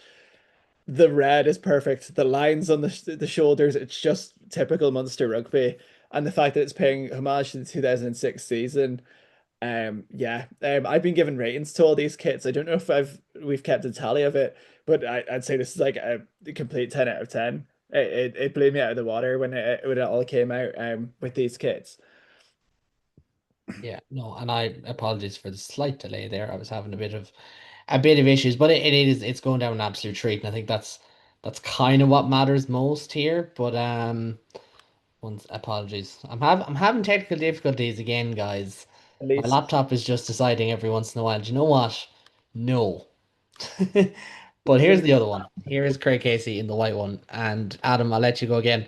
The red is perfect. The lines on the shoulders, it's just typical Munster rugby. And the fact that it's paying homage to the 2006 season, yeah. I've been given ratings to all these kits. I don't know if we've kept a tally of it, but I'd say this is like a complete 10 out of 10. It blew me out of the water when it all came out with these kits. Yeah, no, and I apologize for the slight delay there. I was having a bit of issues, but it's going down an absolute treat, and I think that's kind of what matters most here. But once apologies. I'm having technical difficulties again, guys. At My least laptop is just deciding every once in a while. Do you know what? No. But here's the other one. Here is Craig Casey in the white one. And Adam, I'll let you go again.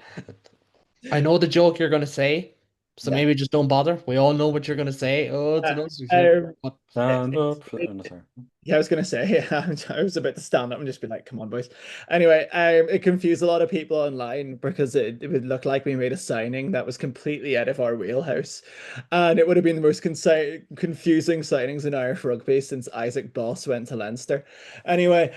I know the joke you're gonna say, so yeah. maybe just don't bother. We all know what you're gonna say. Oh, it's an Ulster kit. Um, But Stand up it, no, sorry. Yeah, I was gonna say, I was about to stand up and just be like, "Come on, boys." Anyway, it confused a lot of people online because it would look like we made a signing that was completely out of our wheelhouse, and it would have been the most confusing signings in Irish rugby since Isaac Boss went to Leinster. Anyway,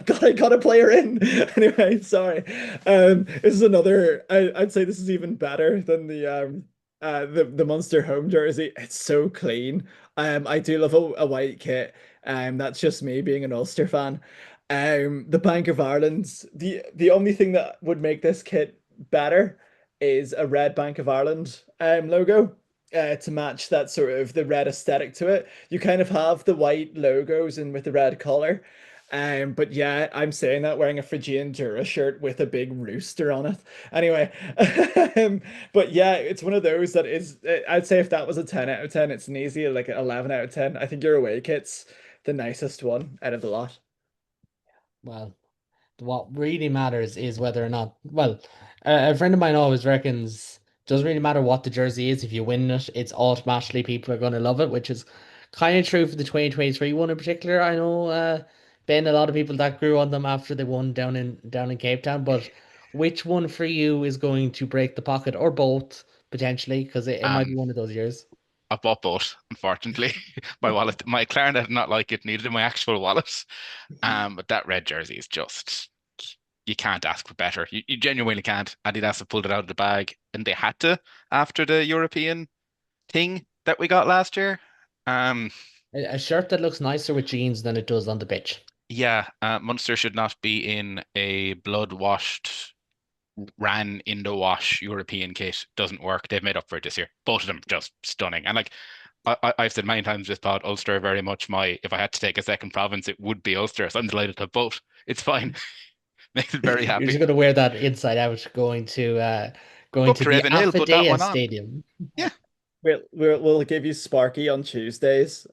got a player in. Anyway, sorry. This is another. I'd say this is even better than the Munster home jersey. It's so clean. I do love a white kit. That's just me being an Ulster fan. The Bank of Ireland. The only thing that would make this kit better is a red Bank of Ireland logo. To match that sort of the red aesthetic to it. You kind of have the white logos and with the red color. But yeah, I'm saying that wearing a Fijian Dura shirt with a big rooster on it. Anyway, but yeah, it's one of those that is, I'd say if that was a 10 out of 10, it's an easy like an 11 out of 10. I think your away kit's the nicest one out of the lot. Well, what really matters is whether or not, well, a friend of mine always reckons doesn't really matter what the jersey is. If you win it, it's automatically people are going to love it, which is kind of true for the 2023 one in particular. I know, Ben, a lot of people that grew on them after they won down in Cape Town. But which one for you is going to break the pocket, or both potentially, because it might be Um, one of those years. I bought both, unfortunately. My clarinet did not like it, neither did my actual wallet. But that red jersey is just, you can't ask for better. You genuinely can't. Adidas have pulled it out of the bag, and they had to after the European thing that we got last year. Um, A shirt that looks nicer with jeans than it does on the pitch. yeah, Munster should not be in a blood washed, ran in the wash European kit. Doesn't work. They've made up for it this year. Both of them just stunning. And like I've said many times this pod, Ulster are very much my, if I had to take a second province, it would be Ulster. So I'm delighted to have both. It's fine. Makes it very You're just happy. going to wear that inside out Go going up to to the Raven Hill, put that Affidea one on. Stadium. Yeah. We'll give you Sparky on Tuesdays.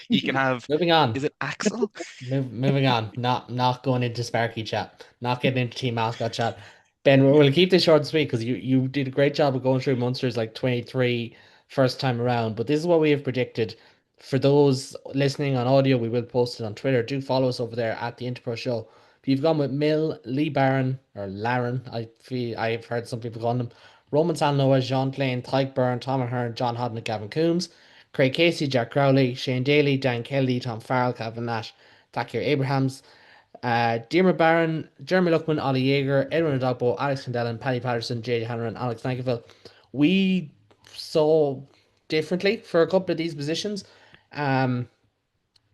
You can have, Moving on. is it Axel? Moving on. Not going into Sparky chat. Not getting into team mascot chat. Ben, we'll keep this short and sweet because you did a great job of going through Munster's like 23 first time around. But this is what we have predicted. For those listening on audio, we will post it on Twitter. Do follow us over there at the Interpro Show. If you've gone with Mill, Lee Barron, or Laren, I've heard some people calling him. Roman Salnoa, Jean Plain, Tyke Byrne, Tom Ahern, John Hodden, Gavin Coombs. Craig Casey, Jack Crowley, Shane Daly, Dan Kelly, Tom Farrell, Calvin Nash, Takir Abrahams, Diarmuid Barron, Jeremy Luckman, Ollie Yeager, Edwin Adogbo, Alex Candellin, Paddy Patterson, JJ Hanner, and Alex Nankerville. We saw differently for a couple of these positions. Um,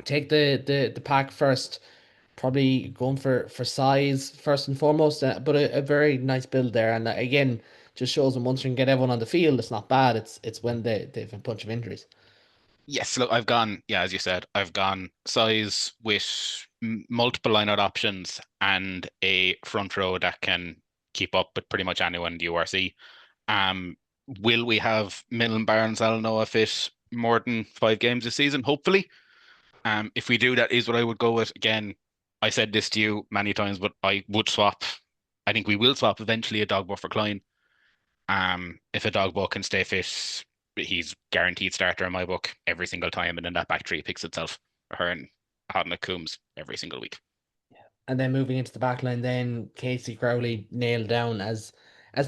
take the pack first, probably going for size first and foremost, but a very nice build there. And again, just shows when Munster can get everyone on the field, it's not bad. It's when they've a bunch of injuries. Yes, look, I've gone, yeah, as you said, I've gone size with multiple lineout options and a front row that can keep up with pretty much anyone in the URC. Um, will we have Millen Barnes, I don't know if it more than 5 games this season? Hopefully. If we do, that is what I would go with. Again, I said this to you many times, but I would swap. I think we will swap eventually a Dogbo for Klein. If a Dogbo can stay fit, he's guaranteed starter in my book every single time, and then that back three picks itself. Her and Hodden Coombs every single week. And then moving into the back line, then Casey Crowley nailed down as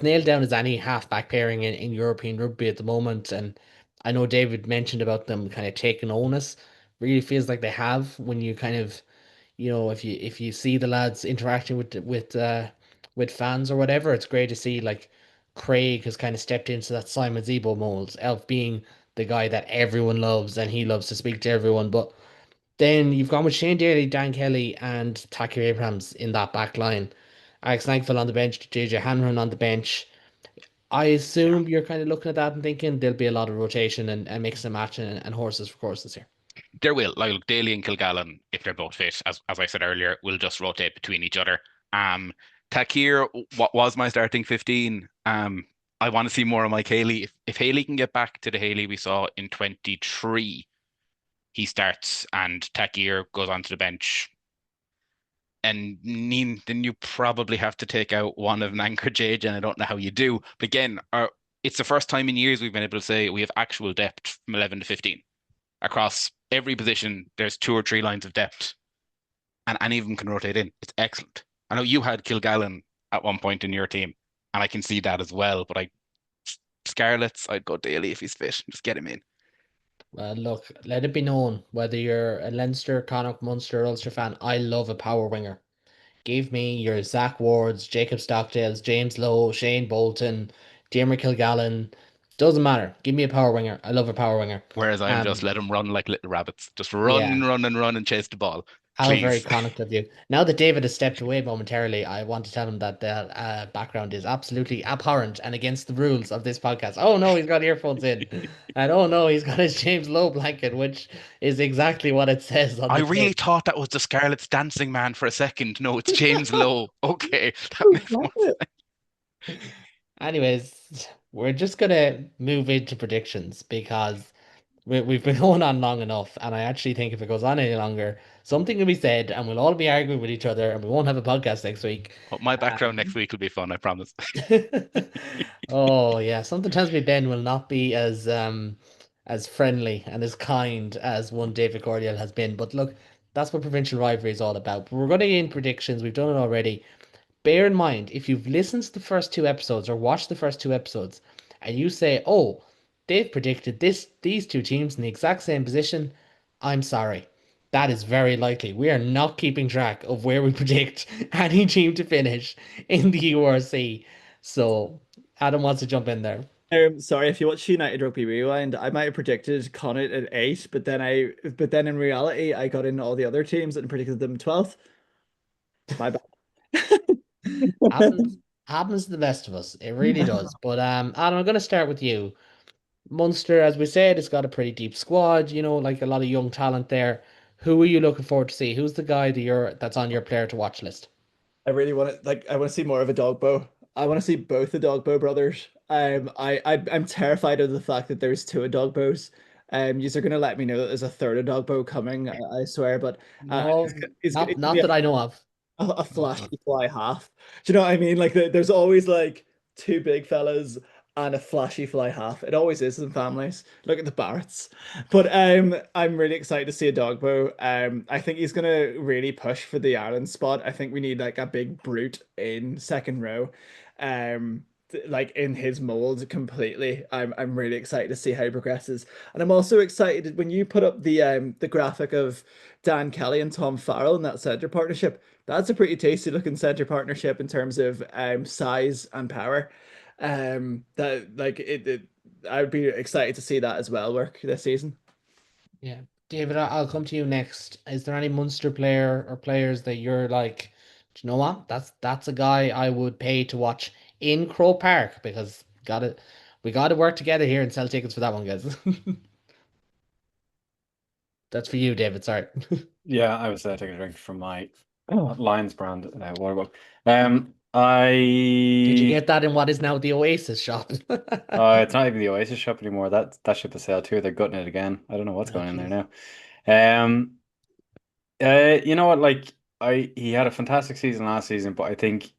nailed down as any halfback pairing in European rugby at the moment. And I know David mentioned about them kind of taking onus. Really feels like they have when you kind of, if you see the lads interacting with fans or whatever, it's great to see like Craig has kind of stepped into that Simon Zebo mold of being the guy that everyone loves and he loves to speak to everyone. But then you've gone with Shane Daly, Dan Kelly, and Takir Abrahams in that back line. Alex Langfeld on the bench, JJ Hanrahan on the bench. I Yeah. assume you're kind of looking at that and thinking there'll be a lot of rotation and mix and match and horses for courses here. There will, like Daly and Kilgallen, if they're both fit, as I said earlier, will just rotate between each other. Takir, what was my starting 15? I want to see more of Mike Haley. If Haley can get back to the Haley we saw in 23, he starts and Takir goes onto the bench. And then you probably have to take out one of Nankar Jage, and I don't know how you do. But again, it's the first time in years we've been able to say we have actual depth from 11 to 15 across every position. There's 2 or 3 lines of depth, and any of them can rotate in. It's excellent. I know you had Kilgallen at one point in your team, and I can see that as well. But Scarlets, I'd go Daly if he's fit. Just get him in. Well, look, let it be known, whether you're a Leinster, Connacht, Munster, or Ulster fan, I love a power winger. Give me your Zach Wards, Jacob Stockdales, James Lowe, Shane Bolton, Diarmuid Kilgallen. Doesn't matter. Give me a power winger. I love a power winger. Whereas I'm just Um, let them run like little rabbits. Just yeah, run and chase the ball. how very Please. Connacht of you. Now that David has stepped away momentarily, I want to tell him that the background is absolutely abhorrent and against the rules of this podcast. Oh no, he's got earphones in. And oh no, he's got his James Lowe blanket, which is exactly what it says on I the really tin. thought that was the Scarlet's dancing man for a second. No, it's James Lowe. Okay, that makes more sense. Anyways, we're just gonna move into predictions because we've been going on long enough, and I actually think if it goes on any longer, something will be said, and we'll all be arguing with each other, and we won't have a podcast next week. Well, my background next Um, week will be fun, I promise. oh yeah, something tells me Ben will not be as friendly and as kind as one David Cordial has been. But look, that's what provincial rivalry is all about. But we're going to get in predictions. We've done it already. Bear in mind, if you've listened to the first 2 episodes or watched the first 2 episodes, and you say, "Oh, they've predicted these 2 teams in the exact same position," I'm sorry. That is very likely. We are not keeping track of where we predict any team to finish in the URC. So Adam wants to jump in there. Sorry, if you watch United Rugby Rewind, I might have predicted Connacht at 8, but then in reality, I got in all the other teams and predicted them 12th. My bad. Happens to the best of us. It really does. But Adam, I'm gonna start with you. Munster, as we said, it's got a pretty deep squad, like a lot of young talent there. Who are you looking forward to see? Who's the guy that's on your player to watch list? I really want to I want to see more of a Dogbo. I want to see both the Dogbo brothers. I'm terrified of the fact that there's 2 Dogbos. You're gonna let me know that there's a third Dogbo coming, I swear, but No, it's gonna not be that I know of. a flashy fly half. Do you know what I mean? Like there's always like 2 big fellas and a flashy fly half. It always is in families. Look at the Barretts. But I'm really excited to see a Dogbo. I think he's gonna really push for the Ireland spot. I think we need like a big brute in second row. Like in his mold completely. I'm really excited to see how he progresses. And I'm also excited when you put up the graphic of Dan Kelly and Tom Farrell in that centre partnership. That's a pretty tasty looking center partnership in terms of size and power. That like I would be excited to see that as well work this season. Yeah. David, I'll come to you next. Is there any Munster player or players that you're like, do you know what? That's a guy I would pay to watch in Crow Park because we gotta work together here and sell tickets for that one, guys. That's for you, David. Sorry. Yeah, I was taking a drink from my Lions brand water bottle. I Did you get that in what is now the Oasis shop? it's not even the Oasis shop anymore. That ship has sailed too. They're gutting it again. I don't know what's Oh, going in there jeez. now. You know what? Like he had a fantastic season last season, but I think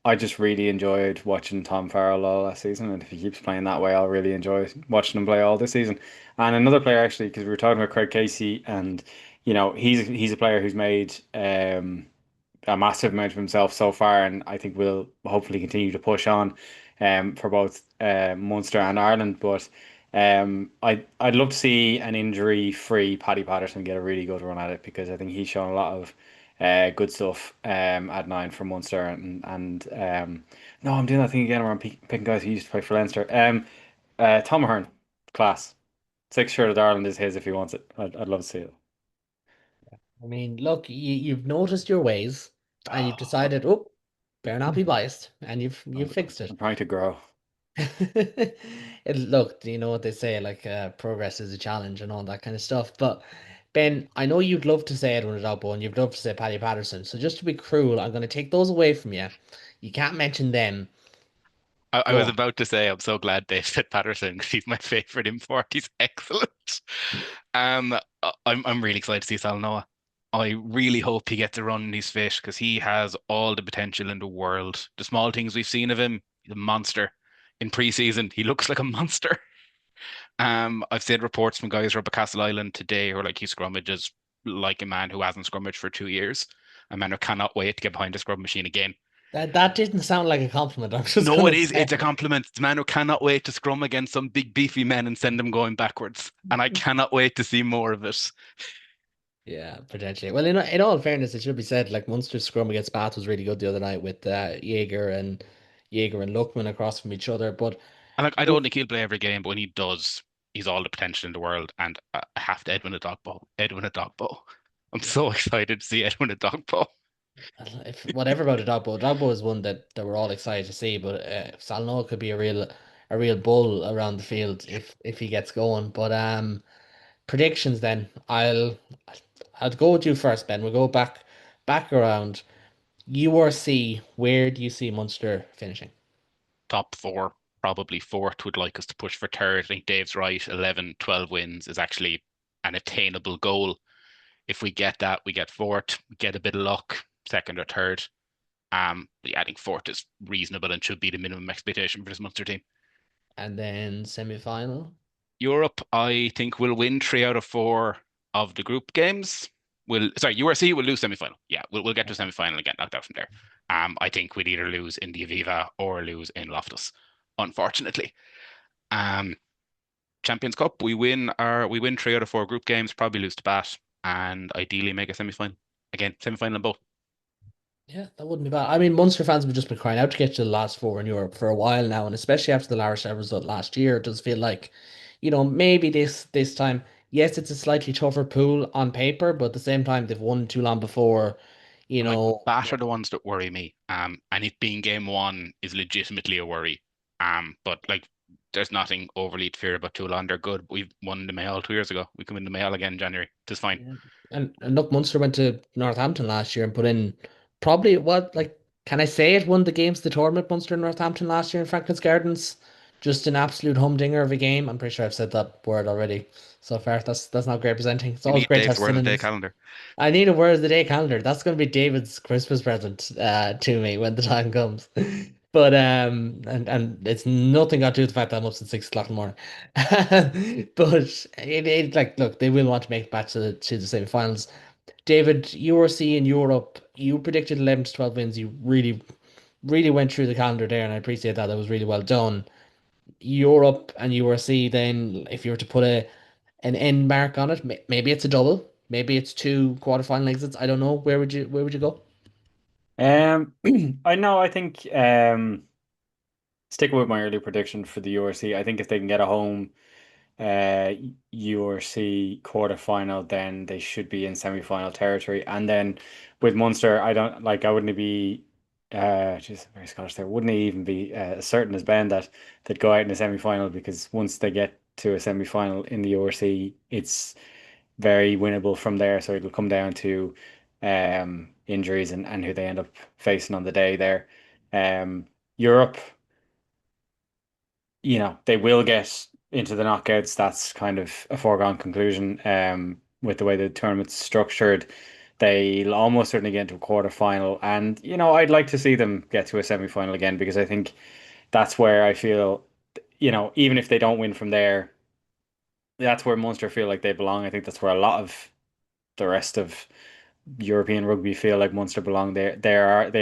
I just really enjoyed watching Tom Farrell all last season, and if he keeps playing that way, I'll really enjoy watching him play all this season. And another player actually, because we were talking about Craig Casey, and he's a player who's made a massive amount of himself so far, and I think will hopefully continue to push on for both Munster and Ireland. But I'd love to see an injury-free Paddy Patterson get a really good run at it because I think he's shown a lot of good stuff at 9 for Munster and no, I'm doing that thing again where I'm picking guys who used to play for Leinster. Tom Ahern, class. 6 shirt of Ireland is his if he wants it. I'd love to see it. I mean, look, you've noticed your ways and you've Oh, decided, oh, better not be biased, and you've fixed it. I'm trying to grow. Look, you know what they say, like progress is a challenge and all that kind of stuff. But Ben, I know you'd love to say Edwin Adolpo and you'd love to say Paddy Patterson. So just to be cruel, I'm going to take those away from you. You can't mention them. I Go was on. about to say I'm so glad Dave said Patterson because he's my favorite import. He's excellent. I'm really excited to see Sal Noah. I really hope he gets a run in his fit because he has all the potential in the world. The small things we've seen of him, he's a monster. in pre-season, he looks like a monster. I've seen reports from guys from Castle Island today who are like he scrummages like a man who hasn't scrummaged for 2 years. A man who cannot wait to get behind the scrum machine again. That didn't sound like a compliment. I'm just No, gonna it is. say. It's a compliment. It's a man who cannot wait to scrum against some big beefy men and send them going backwards. And I cannot wait to see more of it. Yeah, potentially. Well, in all fairness, it should be said, like Munster's scrum against Bath was really good the other night with Jaeger and Lookman across from each other. But And like, I oh, don't think he'll play every game, but when he does, he's all the potential in the world. And I have to Edwin a Dogbo. Edwin a Dogbo. I'm yeah, so excited to see Edwin a Dogbo. if whatever about Dogbo is one that we're all excited to see. But Salno could be a real bull around the field if he gets going. But predictions then. I'll go with you first, Ben. We'll go back around. URC, where do you see Munster finishing? Top four, probably fourth, would like us to push for third. I think Dave's right. 11, 12 wins is actually an attainable goal. If we get that, we get fourth. We get a bit of luck, second or third. Yeah, I think fourth is reasonable and should be the minimum expectation for this Munster team. And then semi-final. Europe, I think, will win 3 out of 4 of the group games. URC will lose semi-final. Yeah, we'll get to semi-final and get knocked out from there. I think we'd either lose in the Aviva or lose in Loftus, unfortunately. Champions Cup, we win 3 out of 4 group games, probably lose to Bat, and ideally make a semi-final. Again, semi-final in both. Yeah, that wouldn't be bad. I mean, Munster fans have just been crying out to get to the last four in Europe for a while now, and especially after the Lars result last year, it does feel like, maybe this time, yes, it's a slightly tougher pool on paper, but at the same time, they've won too long before, you Like know. Bat are the ones that worry me. And it being game one is legitimately a worry. But like there's nothing overly to fear about Toulon. They're good. We've won the Mail 2 years ago. We can win the Mail again in January. It's fine. Yeah. And look, Munster went to Northampton last year and put in probably can I say it, one of the games of the tournament, Munster and Northampton last year in Franklin's Gardens. Just an absolute humdinger of a game. I'm pretty sure I've said that word already so far. That's not great presenting. It's You always need great to have Dave's word of the day synonyms. calendar. I need a word of the day calendar. That's going to be David's Christmas present to me when the time comes. But and it's nothing got to do with the fact that I'm up at 6 o'clock in the morning. But it like look, they will want to make it back to the semi-finals. David, URC in Europe, you predicted 11 to 12 wins. You really went through the calendar there, and I appreciate that. That was really well done. Europe and URC, then if you were to put an end mark on it, maybe it's a double, maybe it's 2 quarterfinal exits. I don't know. Where would you go? I know. I think sticking with my early prediction for the URC, I think if they can get a home uh URC quarterfinal, then they should be in semi-final territory. And then with Munster, I wouldn't be just very Scottish there, wouldn't even be as certain as Ben that they'd go out in a semi-final, because once they get to a semi-final in the URC, it's very winnable from there. So it'll come down to injuries and who they end up facing on the day there. Europe, they will get into the knockouts. That's kind of a foregone conclusion. With the way the tournament's structured, they'll almost certainly get into a quarter final. And, I'd like to see them get to a semi-final again, because I think that's where I feel, even if they don't win from there, that's where Munster feel like they belong. I think that's where a lot of the rest of European rugby feel like Munster belong there. They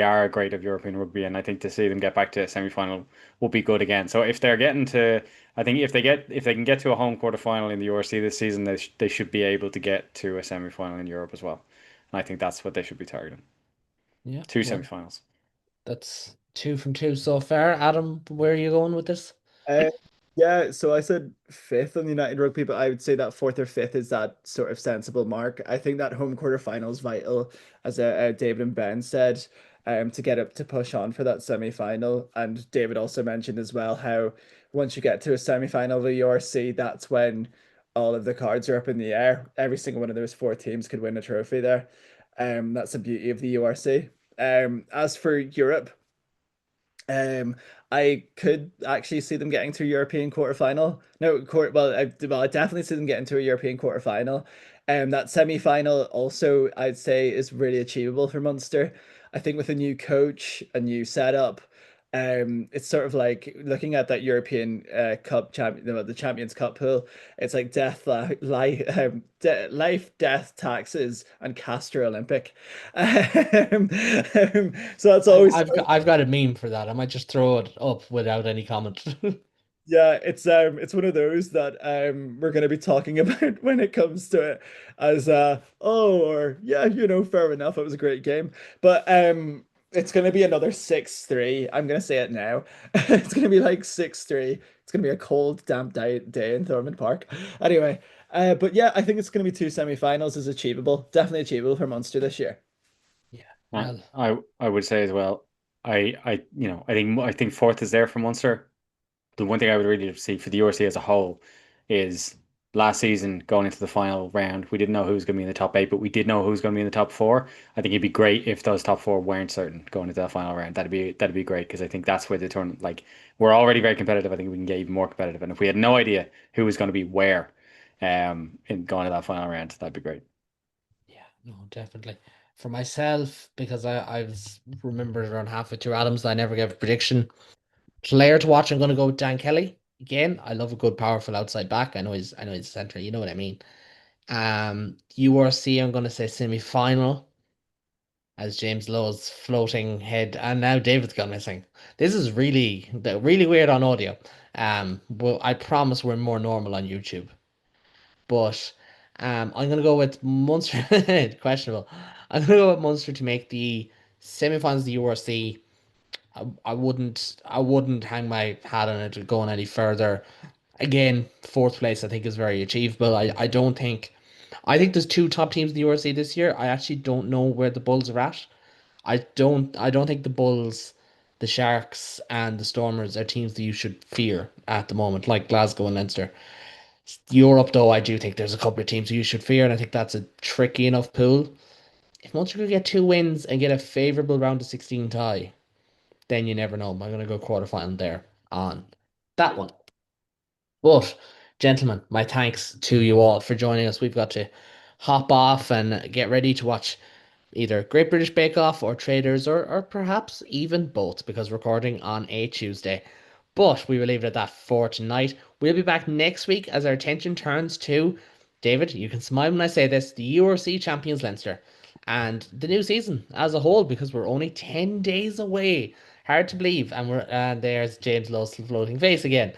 are a grade of European rugby, and I think to see them get back to a semi final will be good again. So if they're getting to, I think if they can get to a home quarter final in the URC this season, they should be able to get to a semi final in Europe as well. And I think that's what they should be targeting. Yeah, Two well, semi-finals. that's 2 from 2 so far. Adam, where are you going with this? Uh, yeah, so I said fifth on United Rugby, but I would say that fourth or fifth is that sort of sensible mark. I think that home quarterfinal is vital, as David and Ben said, to get up to push on for that semi-final. And David also mentioned as well how once you get to a semi-final of the URC, that's when all of the cards are up in the air. Every single one of those 4 teams could win a trophy there. That's the beauty of the URC. As for Europe, um, I could actually see them getting to a European quarterfinal. No, I definitely see them getting to a European quarterfinal. That semi-final also, I'd say, is really achievable for Munster. I think with a new coach, a new setup, It's sort of like looking at that European Cup the Champions Cup pool. It's like life, death, taxes, and Castor Olympic. So that's always I've got a meme for that. I might just throw it up without any comment. yeah, it's one of those that we're gonna be talking about when it comes to it as oh, or yeah, fair enough, it was a great game. But it's gonna be another 6-3. I'm gonna say it now. It's gonna be like 6-3. It's gonna be a cold, damp day in Thornton Park. Anyway, but yeah, I think it's gonna be two semi-finals is achievable. Definitely achievable for Munster this year. Yeah. Uh, Well, I would say as well. I think fourth is there for Munster. The one thing I would really see for the URC as a whole is last season going into the final round, we didn't know who was going to be in the top eight, but we did know who was going to be in the top four. I think it'd be great if those top four weren't certain going into that final round. That'd be great because I think that's where the tournament, like, we're already very competitive. I think we can get even more competitive, and if we had no idea who was going to be where, in going to that final round, that'd be great. yeah, no, definitely. For myself, because I was remembered around halfway through Adams, I never gave a prediction. Player to watch, I'm gonna go with Dan Kelly. Again, I love a good powerful outside back. I know he's centre, you know what I mean. URC, I'm gonna say semi-final as James Lowe's floating head, and now David's gone missing. This is really weird on audio. Well, I promise we're more normal on YouTube. But I'm gonna go with Munster. Questionable. I'm gonna go with Munster to make the semi-finals of the URC. I wouldn't hang my hat on it going any further. Again, fourth place I think is very achievable. I think there's two top teams in the URC this year. I actually don't know where the Bulls are at. I don't think the Bulls, the Sharks, and the Stormers are teams that you should fear at the moment, like Glasgow and Leinster. Europe, though, I do think there's a couple of teams you should fear, and I think that's a tricky enough pool. If Munster could get 2 wins and get a favourable round of 16 tie, then you never know. I'm going to go quarterfinal there on that one. But, gentlemen, my thanks to you all for joining us. We've got to hop off and get ready to watch either Great British Bake Off or Traders, or perhaps even both, because we're recording on a Tuesday. But we will leave it at that for tonight. We'll be back next week as our attention turns to, David, you can smile when I say this, the URC champions Leinster and the new season as a whole, because we're only 10 days away. Hard to believe. And there's James Lowe's floating face again.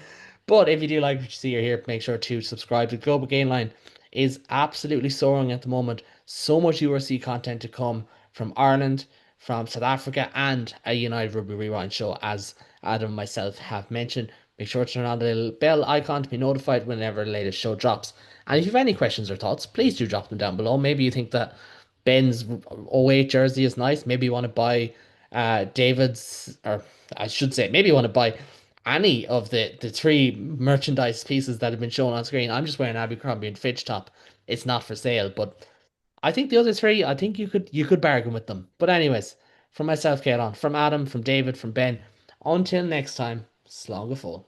But if you do like what you see or hear, make sure to subscribe. The Global Game Line is absolutely soaring at the moment. So much URC content to come from Ireland, from South Africa, and a United Rugby Rewind show, as Adam and myself have mentioned. Make sure to turn on the little bell icon to be notified whenever the latest show drops. And if you have any questions or thoughts, please do drop them down below. Maybe you think that Ben's '08 jersey is nice. Maybe you want to buy David's, or I should say, maybe you want to buy any of the three merchandise pieces that have been shown on screen. I'm just wearing Abercrombie and Fitch top. It's not for sale, but I think the other three, I think you could bargain with them. But anyways, from myself, Caolán, from Adam, from David, from Ben, until next time, slán go fóill.